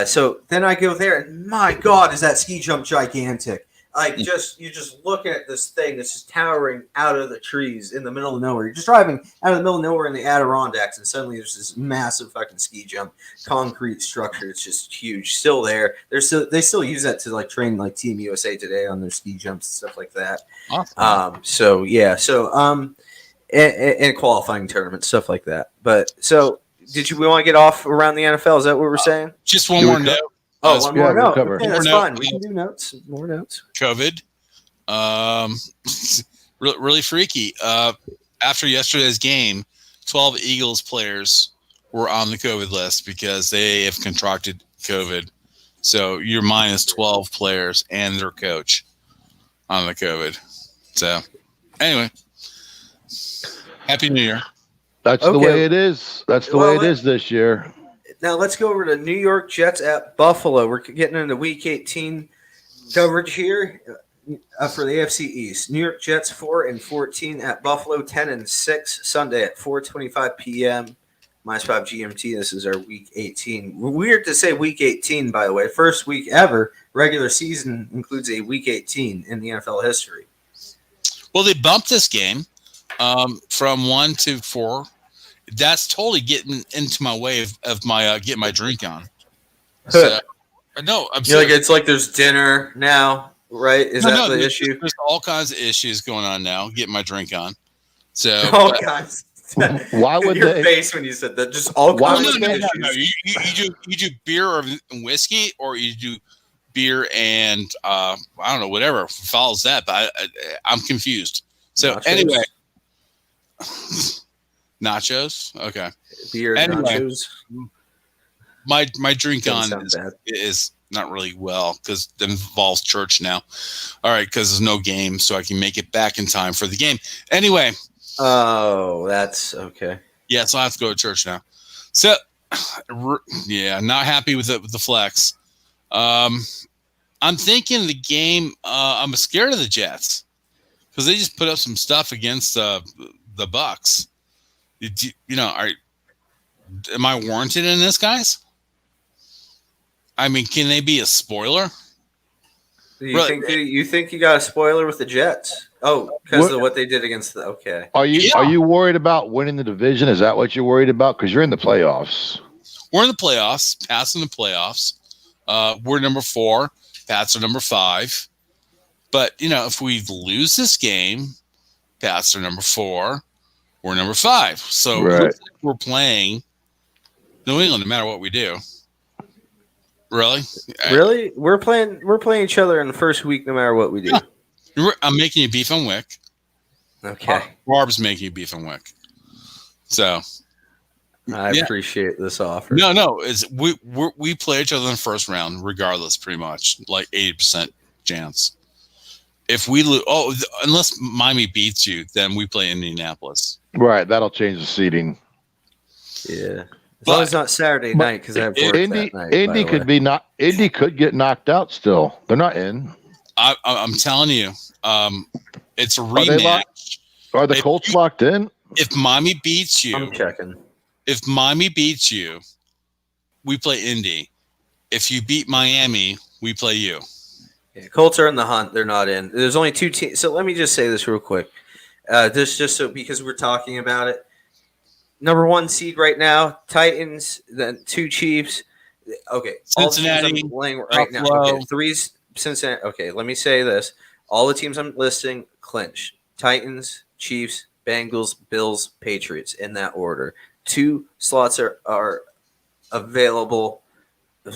So then I go there, and my God, is that ski jump gigantic? Like, you're just looking at this thing that's just towering out of the trees in the middle of nowhere. You're just driving out of the middle of nowhere in the Adirondacks, and suddenly there's this massive fucking ski jump, concrete structure. It's just huge, still there. They still use that to like train like Team USA today on their ski jumps and stuff like that. Awesome. And qualifying tournaments, stuff like that. But so, we want to get off around the NFL? Is that what we're saying? Just one more note. One more note. Okay, that's fine. We can do notes. More notes. COVID. Really freaky. After yesterday's game, 12 Eagles players were on the COVID list because they have contracted COVID. So you're minus 12 players and their coach on the COVID. So anyway, Happy New Year. That's the way it is. That's the way it is this year. Now let's go over to New York Jets at Buffalo. We're getting into Week 18 coverage here for the AFC East. New York Jets 4-14 at Buffalo, 10-6 Sunday at 4:25 p.m. -5 GMT. This is our Week 18. Weird to say Week 18, by the way. First week ever. Regular season includes a Week 18 in the NFL history. Well, they bumped this game from 1 to 4. That's totally getting into my way of my getting my drink on. So, no, I'm like it's like there's dinner now, right? Is the issue? There's all kinds of issues going on now. Getting my drink on. So, all kinds. Why would your they? face when you said that? Just all Why kinds would of they- issues. You do beer or whiskey, or you do beer and I don't know, whatever follows that. But I'm confused. So Nachos? anyway, nachos. Okay. Beer and Anyway. nachos. My drink Doesn't on sound bad. is not really well because it involves church now. All right, because there's no game, so I can make it back in time for the game. Anyway, Oh, that's okay. yeah, so I have to go to church now. So, yeah, not happy with the flex. I'm thinking the game. I'm scared of the Jets because they just put up some stuff against the Bucks. Am I warranted in this, guys? I mean, can they be a spoiler? You think you got a spoiler with the Jets? Oh, because of what they did against the okay. Are you worried about winning the division? Is that what you're worried about? Because you're in the playoffs. We're in the playoffs, Pats in the playoffs. We're number 4. Pats are number 5. But, if we lose this game, Pats are number 4. We're number 5. So Right. we're playing New England no matter what we do. Really? Really? We're playing each other in the first week no matter what we do. I'm making you beef on Wick. Okay. Barb's making you beef on Wick. So I appreciate this offer. no, we play each other in the first round, regardless, pretty much, like 80% chance. If we lose, unless Miami beats you, then we play Indianapolis. Right. That'll change the seating. Yeah. As long as it's not Saturday night, because I have work that night. Indy could get knocked out still. They're not in. I'm telling you, it's a rematch. Are the Colts locked in? If Miami beats you, I'm checking. If Miami beats you, we play Indy. If you beat Miami, we play you. Yeah, Colts are in the hunt. They're not in. There's only 2 teams. So let me just say this real quick. This just so because we're talking about it. Number 1 seed right now, Titans. Then 2 Chiefs. Okay, Cincinnati, all the teams I'm playing right now. Okay, 3's Cincinnati. Okay, let me say this: all the teams I'm listing clinch. Titans, Chiefs, Bengals, Bills, Patriots in that order. 2 slots are available. 2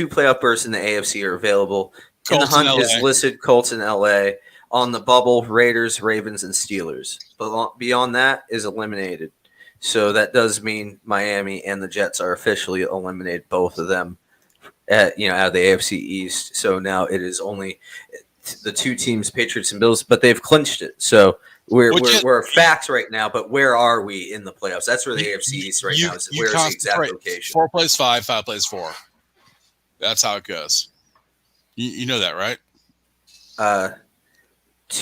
playoff berths in the AFC are available. In the hunt is listed Colts in LA. On the bubble, Raiders, Ravens, and Steelers. But beyond that is eliminated. So that does mean Miami and the Jets are officially eliminated, both of them, out of the AFC East. So now it is only the 2 teams, Patriots and Bills, but they've clinched it. So we're facts right now. But where are we in the playoffs? That's where the AFC East right now is. Where is the exact location? 4 plays 5, 5 plays 4. That's how it goes. You know that, right?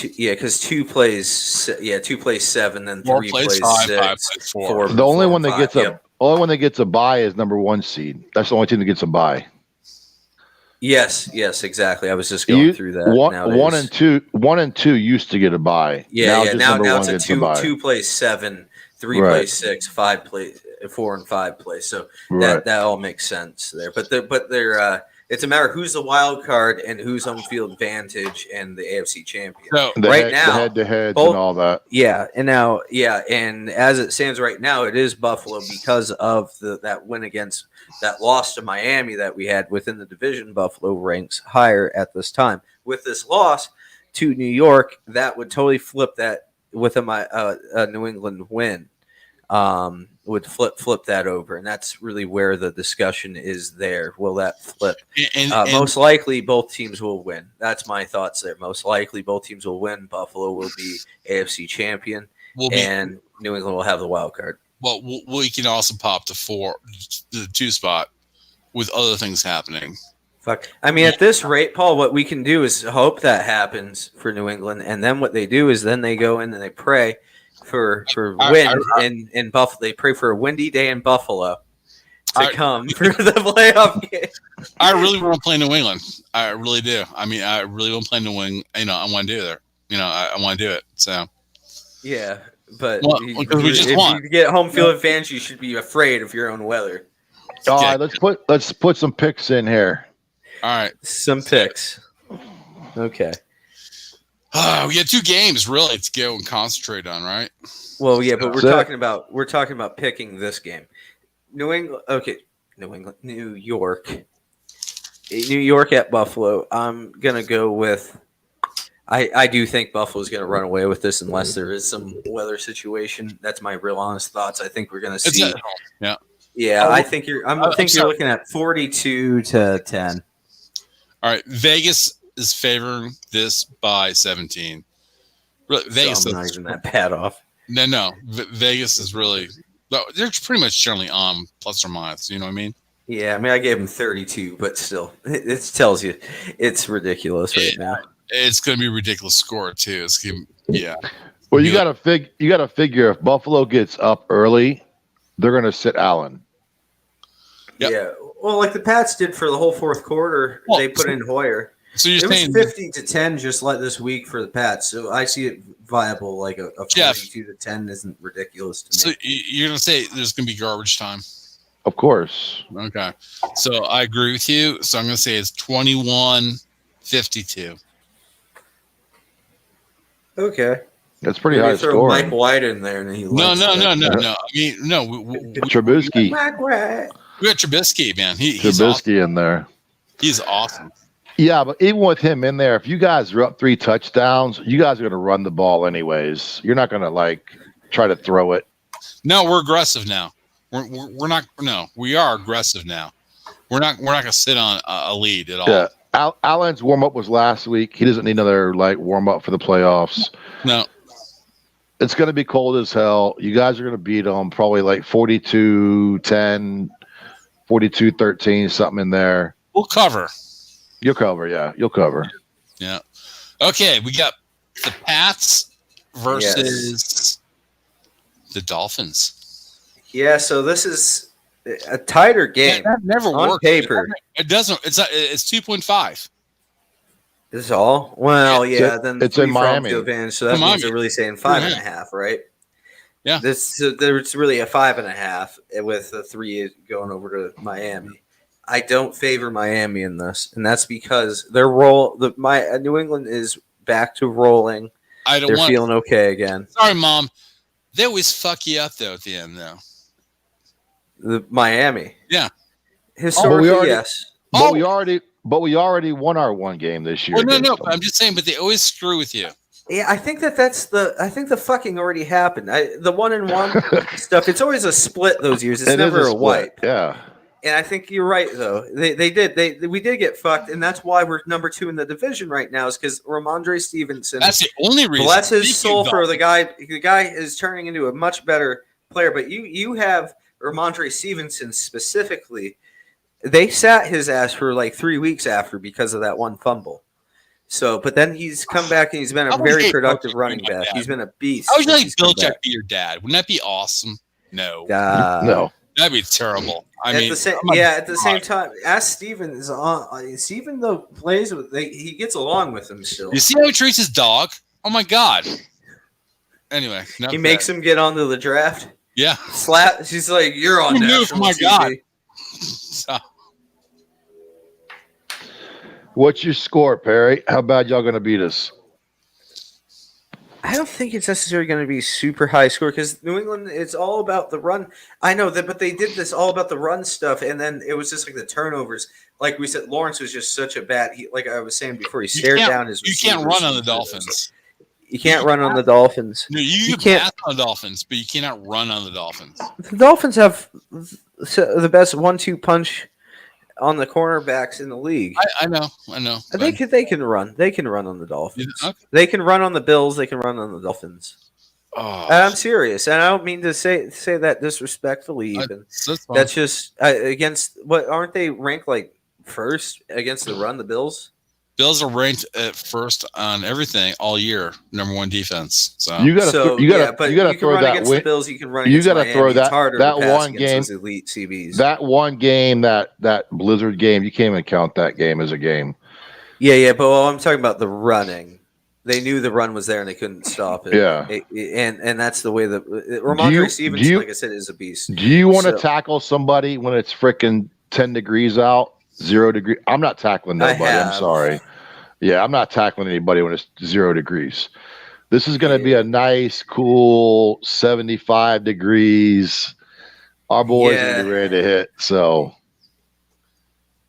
Because 2 plays 7, then 3 plays 5, 6, 5 plays 4. The only one that gets a bye is number 1 seed. That's the only team that gets a bye. Yes, exactly. I was just going through that. 1 and 2 used to get a bye. Now it's a 2 plays 7, 3 plays 6, 5 plays 4 and 5 plays. So that all makes sense there. But they're it's a matter of who's the wild card and who's home field advantage and the AFC champion. So the head-to-heads and all that. Yeah, and as it stands right now, it is Buffalo because of that win against that loss to Miami that we had within the division. Buffalo ranks higher at this time. With this loss to New York, that would totally flip that with a New England win. Would flip that over, and that's really where the discussion is there. Will that flip? And most likely, both teams will win. That's my thoughts there. Most likely, both teams will win. Buffalo will be AFC champion, and New England will have the wild card. Well, we can also pop the 2 spot with other things happening. Fuck. I mean, at this rate, Paul, what we can do is hope that happens for New England, and then what they do is then they go in and they pray for wind in Buffalo. They pray for a windy day in Buffalo to come for the playoff game. I really want to play New England. I really do. I mean, I really want to play New England. I want to do it. I want to do it. So yeah, but if you get home field advantage, you should be afraid of your own weather. All right, let's put some picks in here. All right, some picks. Okay. We got 2 games really to go and concentrate on, right? Well, yeah, but That's it. we're talking about picking this game. New England, okay, New York at Buffalo. I'm gonna go with. I do think Buffalo's gonna run away with this unless there is some weather situation. That's my real honest thoughts. I think we're gonna It's see. at home. Yeah. Yeah, I think you're. I think you're sorry. looking at 42-10. All right. Vegas is favoring this by 17. Really, Vegas So I'm not is even that bad off. no. Vegas is really. They're pretty much generally on plus or minus. You know what I mean? Yeah, I mean, I gave him 32, but still, it tells you it's ridiculous right now. It's going to be a ridiculous score too. It's gonna, yeah. Well, you got to figure if Buffalo gets up early, they're going to sit Allen. Yep. Yeah, well, like the Pats did for the whole fourth quarter, Well, they put in Hoyer. So you're It was saying 50-10 just like this week for the Pats, so I see it viable. Like a Jeff. 42-10 isn't ridiculous to so? me. You're going to say there's going to be garbage time? Of course. Okay. So I agree with you. So I'm going to say it's 21-52. Okay, That's pretty Maybe high throw scoring. Mike White in there, and he No. likes that. I mean, no. Trubisky. Mike White. We got Trubisky, man. He's awesome. Trubisky in there. He's awesome. Yeah, but even with him in there, if you guys are up 3 touchdowns, you guys are going to run the ball anyways. You're not going to try to throw it. No, we're aggressive now. We're not. No, we are aggressive now. We're not going to sit on a lead at all. Yeah. Allen's warm up was last week. He doesn't need another warm up for the playoffs. No. It's going to be cold as hell. You guys are going to beat them probably 42-10, 42-13, something in there. We'll cover. You'll cover, yeah. You'll cover. Yeah. Okay, we got the Pats versus the Dolphins. Yeah, so this is a tighter game. That never on works. paper. It doesn't. It's 2.5. This is all? Well, yeah. Then it's in three for home Miami. field advantage, so that Miami. means they're really saying 5.5, right? Yeah. There's really a 5.5 with a 3 going over to Miami. I don't favor Miami in this, and that's because their New England is back to rolling. They're feeling okay again. Sorry, Mom. They always fuck you up though at the end, though. The Miami, Yeah. historically, yes. But we already won our one game this year. Well, no. against them. I'm just saying, but they always screw with you. Yeah, I think the fucking already happened. The 1-1 stuff. It's always a split those years. It's It is never a split, wipe. Yeah. And I think you're right, though. We did get fucked, and that's why we're number 2 in the division right now. Is because Ramondre Stevenson. That's the only reason. Bless his soul for the guy. The guy is turning into a much better player. But you have Ramondre Stevenson specifically. They sat his ass for 3 weeks after because of that one fumble. So, but then he's come back and he's been a very productive running back. He's been a beast. How would you like Belichick be your dad? Wouldn't that be awesome? No. No. That'd be terrible. At the same time, ask Steven is on. Steven though plays with, he gets along with him still. You see how he treats his dog? Oh my god. Anyway, he makes him get onto the draft. Yeah. Slap. She's like, you're on national my TV. god. So, What's your score, Perry? How bad y'all going to beat us? I don't think it's necessarily going to be super high score because New England, it's all about the run. I know that, but they did this all about the run stuff, and then it was just the turnovers. Like we said, Lawrence was just such a bad. Like I was saying before, he stared down his. You can't run on the Dolphins. You can't run on the Dolphins. No, you can't pass on the Dolphins, but you cannot run on the Dolphins. The Dolphins have the best 1-2 punch on the cornerbacks in the league. I know. They can run. They can run on the Dolphins. Okay. They can run on the Bills. They can run on the Dolphins. Oh, And I'm serious, and I don't mean to say that disrespectfully. Even that's just against what aren't they ranked first against the run? The Bills. Bills are ranked at first on everything all year. Number 1 defense. So You got to throw run that against win. the Bills. You can run. You got to throw that one game. game. Those elite CBs. That one game, that Blizzard game, you can't even count that game as a game. Yeah, but I'm talking about the running. They knew the run was there and they couldn't stop it. Yeah, and that's the way that Ramondre Stevenson, like I said, is a beast. Do you want to tackle somebody when it's freaking 10 degrees out, 0 degree? I'm not tackling nobody. I'm sorry. Yeah, I'm not tackling anybody when it's 0 degrees. This is going to be a nice, cool 75 degrees. Our boys are going to be ready to hit. So,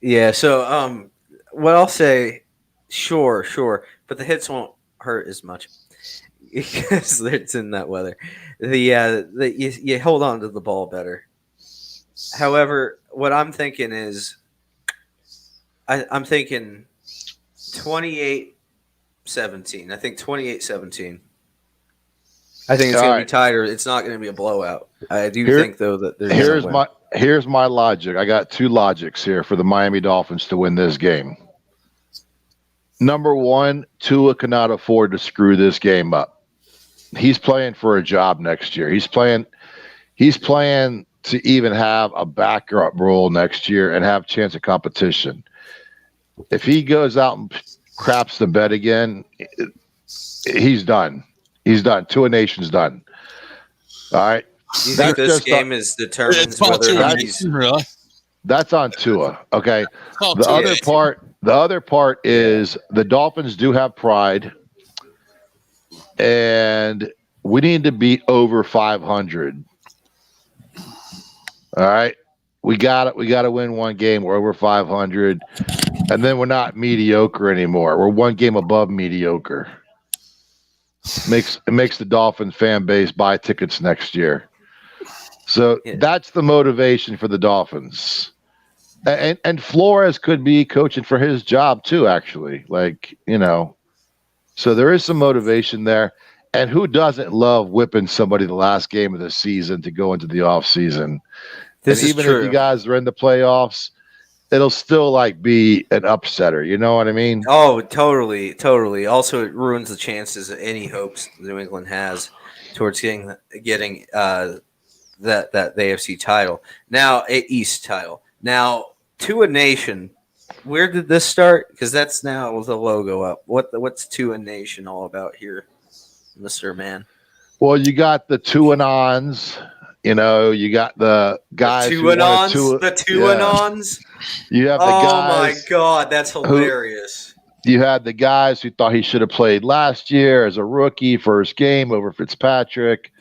yeah. So, what I'll say, sure, but the hits won't hurt as much because it's in that weather. You hold on to the ball better. However, what I'm thinking is, I'm thinking 28-17. I think 28-17. I think it's going to be tighter. It's not going to be a blowout. I do think, though, that here's my logic. I got 2 logics here for the Miami Dolphins to win this game. Number 1, Tua cannot afford to screw this game up. He's playing for a job next year. He's playing to even have a backup role next year and have a chance of competition. If he goes out and craps the bed again, he's done. He's done. Tua Nation's done. All right. You think this game is determined whether he's really? That's on Tua. Okay. The other part is the Dolphins do have pride, and we need to be over 500. All right. We got to win one game. We're over 500, and then we're not mediocre anymore. We're one game above mediocre. It makes the Dolphins fan base buy tickets next year. So that's the motivation for the Dolphins. And Flores could be coaching for his job too, actually. So there is some motivation there. And who doesn't love whipping somebody the last game of the season to go into the off season? Even if you guys are in the playoffs, it'll still be an upsetter. You know what I mean? Oh, totally. Also, it ruins the chances of any hopes New England has towards getting that AFC title. Now, East title. Now, Tua Nation. Where did this start? Because that's now the logo up. What's Tua Nation all about here, Mr. Man? Well, you got the Tuanons. You got the guys the Tuanons. You have the guys. Oh my God, that's hilarious. You had the guys who thought he should have played last year as a rookie, first game over Fitzpatrick.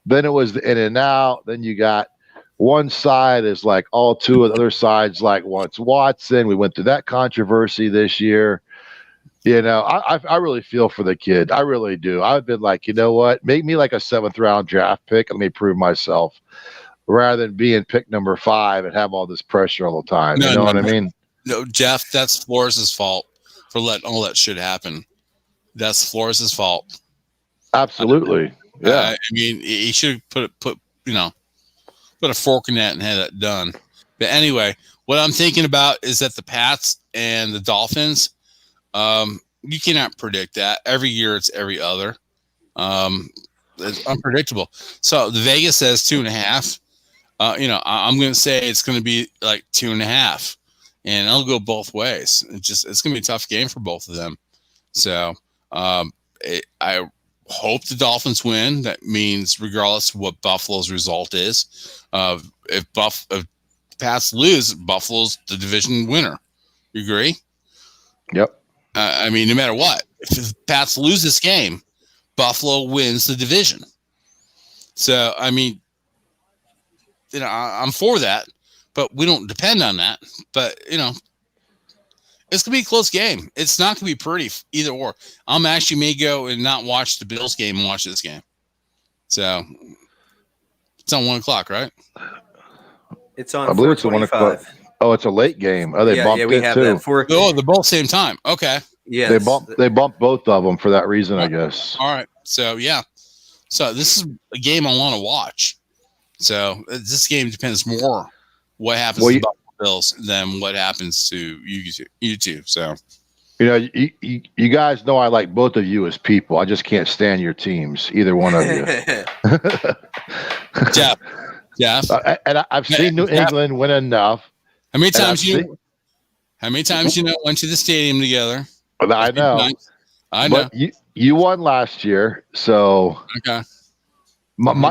Then it was the in and out. Then you got one side is all Tua, the other side's wants Watson. We went through that controversy this year. I really feel for the kid. I really do. I've been you know what? Make me a 7th round draft pick. Let me prove myself rather than being pick number 5 and have all this pressure all the time. You know what I mean? No, Jeff, that's Flores' fault for letting all that shit happen. That's Flores' fault. Absolutely. Yeah. He should put a fork in that and had that done. But anyway, what I'm thinking about is that the Pats and the Dolphins, you cannot predict that. Every year it's every other. It's unpredictable. So the Vegas says 2.5. I'm going to say it's going to be 2.5, and it'll go both ways. It's going to be a tough game for both of them. So I hope the Dolphins win. That means regardless of what Buffalo's result is, if Pats lose, Buffalo's the division winner. You agree? Yep. No matter what, if the Pats lose this game, Buffalo wins the division. So, I'm for that, but we don't depend on that. But, it's going to be a close game. It's not going to be pretty either or. I'm actually may go and not watch the Bills game and watch this game. So, it's on 1:00, right? It's on. I believe it's 1:00. Oh, it's a late game. Oh, they bumped it too. They're both same time. Okay. Yeah. They bumped both of them for that reason, I guess. All right. So yeah. So this is a game I want to watch. So this game depends more what happens to the Buffalo Bills than what happens to you two. So you guys know I like both of you as people. I just can't stand your teams, either one of you. Jeff. And I've seen New England win enough. How many times went to the stadium together? I know. But you won last year, so okay.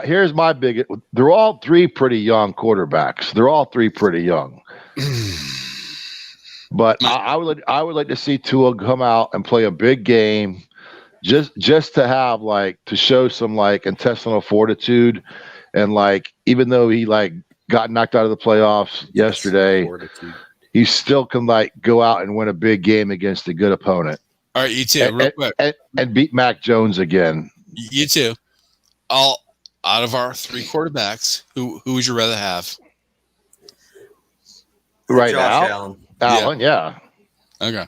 Here's my big. They're all 3 pretty young quarterbacks. They're all 3 pretty young. But I would like to see Tua come out and play a big game, just to have to show some intestinal fortitude, and even though he got knocked out of the playoffs yesterday, he still can go out and win a big game against a good opponent. All right, you too, real quick, and beat Mac Jones again. You too. Out of our 3 quarterbacks, who would you rather have? Right Josh now, Allen, yeah. Okay.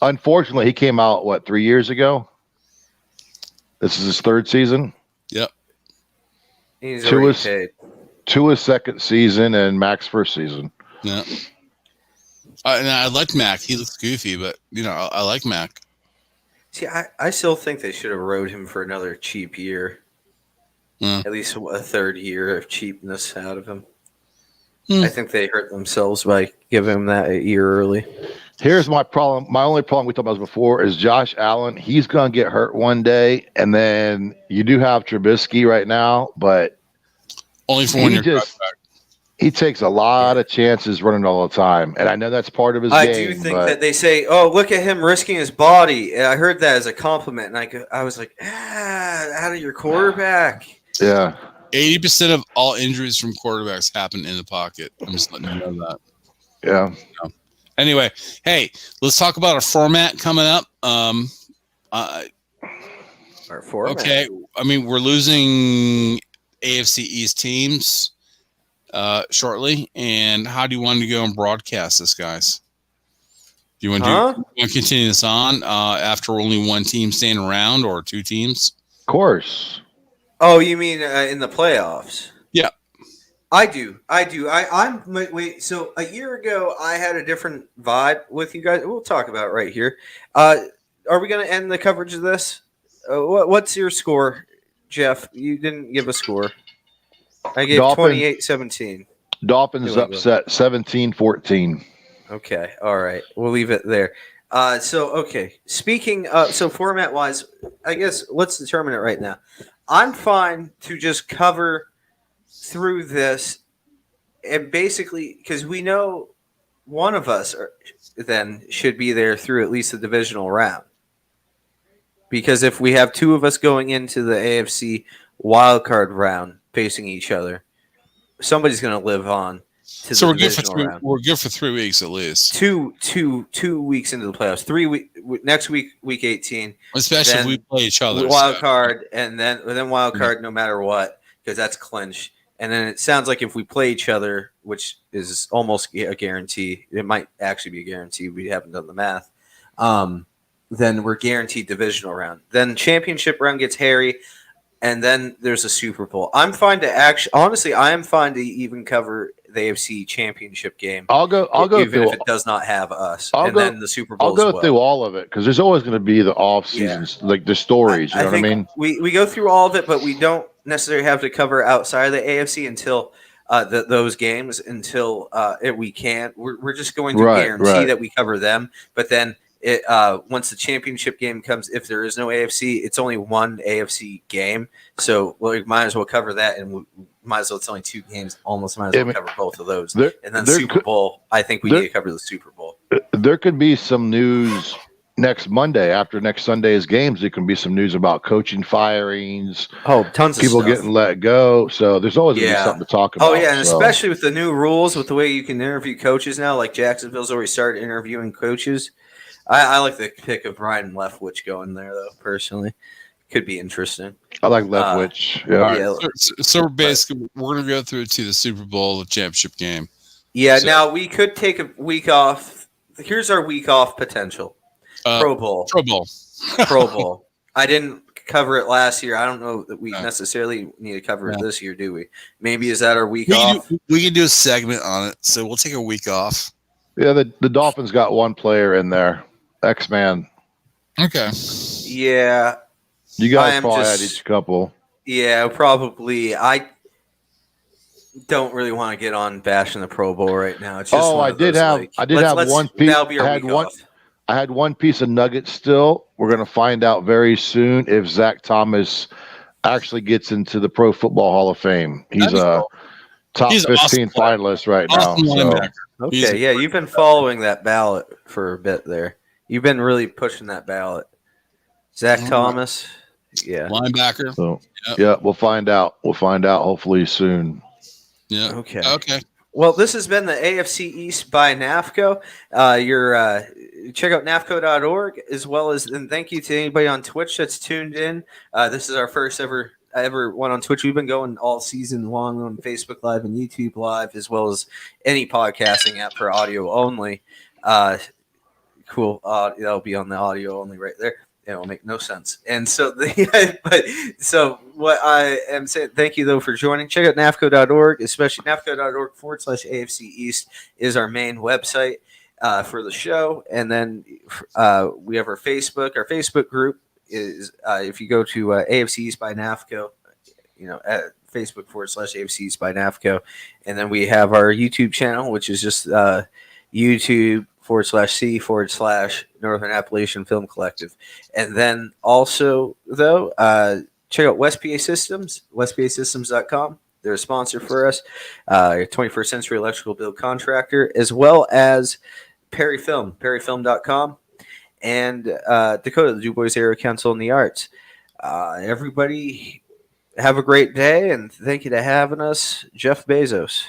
Unfortunately, he came out 3 years ago. This is his 3rd season. Yep. He's already paid. Tua's 2nd season and Mac's 1st season. Yeah. And I like Mac. He looks goofy, but I like Mac. See, I still think they should have rode him for another cheap year. At least a 3rd year of cheapness out of him. I think they hurt themselves by giving him that a year early. Here's my problem. My only problem we talked about before is Josh Allen. He's going to get hurt one day, and then you do have Trubisky right now, but only for 1 year. He takes a lot of chances running all the time, and I know that's part of his game. I do think that they say, "Oh, look at him risking his body." And I heard that as a compliment, and I was like, out of your quarterback. Yeah. 80% of all injuries from quarterbacks happen in the pocket. I'm just letting you know that. Yeah. Anyway, hey, let's talk about our format coming up. Our format. Okay, I mean, we're losing AFC East teams shortly. And how do you want to go and broadcast this, guys? Do you want to continue this on after only one team staying around, or 2 teams? Of course. Oh, you mean in the playoffs? Yeah. I do. Wait. So a year ago, I had a different vibe with you guys. We'll talk about it right here. Are we going to end the coverage of this? What's your score, Jeff? You didn't give a score. I gave 28-17. Dolphins upset 17-14. Okay. All right. We'll leave it there. Speaking so format-wise, I guess let's determine it right now. I'm fine to just cover through this, and basically, because we know one of us then should be there through at least the divisional round. Because if we have 2 of us going into the AFC wildcard round facing each other, somebody's going to live on to the divisional round. We're good for 3 weeks at least. 2 weeks into the playoffs. 3 week next week, week 18. Especially if we play each other. Wild card, and then wild card no matter what, because that's clinched. And then it sounds like if we play each other, which is almost a guarantee, it might actually be a guarantee. We haven't done the math. Then we're guaranteed divisional round. Then championship round gets hairy, and then there's a Super Bowl. I'm fine to honestly, I am fine to even cover the AFC championship game. I'll go even if it does not have us. Then the Super Bowl. I'll go through all of it, because there's always going to be the off seasons, the stories. You know what I mean? We go through all of it, but we don't necessarily have to cover outside of the AFC until those games. Until we can't. We're just going to guarantee that we cover them. But then once the championship game comes, if there is no AFC, it's only one AFC game. So we might as well cover that, and we might as well. It's only 2 games. Almost might as well cover both of those. And then Super Bowl. I think we need to cover the Super Bowl. There could be some news next Monday after next Sunday's games. There can be some news about coaching firings. Oh, tons of people stuff. Getting let go. So there's always going to be something to talk about. Oh yeah, and especially with the new rules, with the way you can interview coaches now. Like Jacksonville's already started interviewing coaches. I like the pick of Brian Leftwich going there, though. Personally, could be interesting. I like Leftwich. So basically, we're going to go through to the Super Bowl, the championship game. Yeah. So, now we could take a week off. Here's our week off potential. Pro Bowl. I didn't cover it last year. I don't know that we necessarily need to cover it this year, do we? Maybe is that our week off? We can do a segment on it, so we'll take a week off. Yeah, the Dolphins got one player in there. X-Man. Okay. Yeah. You guys probably had each couple. Yeah, probably. I don't really want to get on bashing the Pro Bowl right now. It's just I did have one piece. That'll be our week off. I had one piece of nuggets still. We're going to find out very soon if Zach Thomas actually gets into the Pro Football Hall of Fame. top He's 15 awesome. finalist right now. Awesome So linebacker. He's Okay, yeah, you've been following that ballot for a bit there. You've been really pushing that ballot. Zach All right. Thomas, yeah. linebacker. so Yep. yeah, we'll find out. We'll find out hopefully soon. Yeah. Okay. Okay. Well, this has been the AFC East by NAFCo. Check out NAFCo.org as well as, and thank you to anybody on Twitch that's tuned in. This is our first ever one on Twitch. We've been going all season long on Facebook Live and YouTube Live, as well as any podcasting app for audio only. Cool. That'll be on the audio only right there. It will make no sense. And so, so what I am saying, thank you though for joining. Check out NAFCO.org, especially NAFCO.org/AFC East is our main website for the show. And then we have our Facebook. Our Facebook group is if you go to AFC East by NAFCO, at Facebook.com/AFC East by NAFCO. And then we have our YouTube channel, which is just YouTube.com/C/Northern Appalachian Film Collective. And then also, though, check out West PA Systems, westpasystems.com. They're a sponsor for us, 21st Century Electrical Build Contractor, as well as Perry Film, perryfilm.com, and Dakota, the Du Bois Area Council on the Arts. Everybody have a great day, and thank you to having us, Jeff Bezos.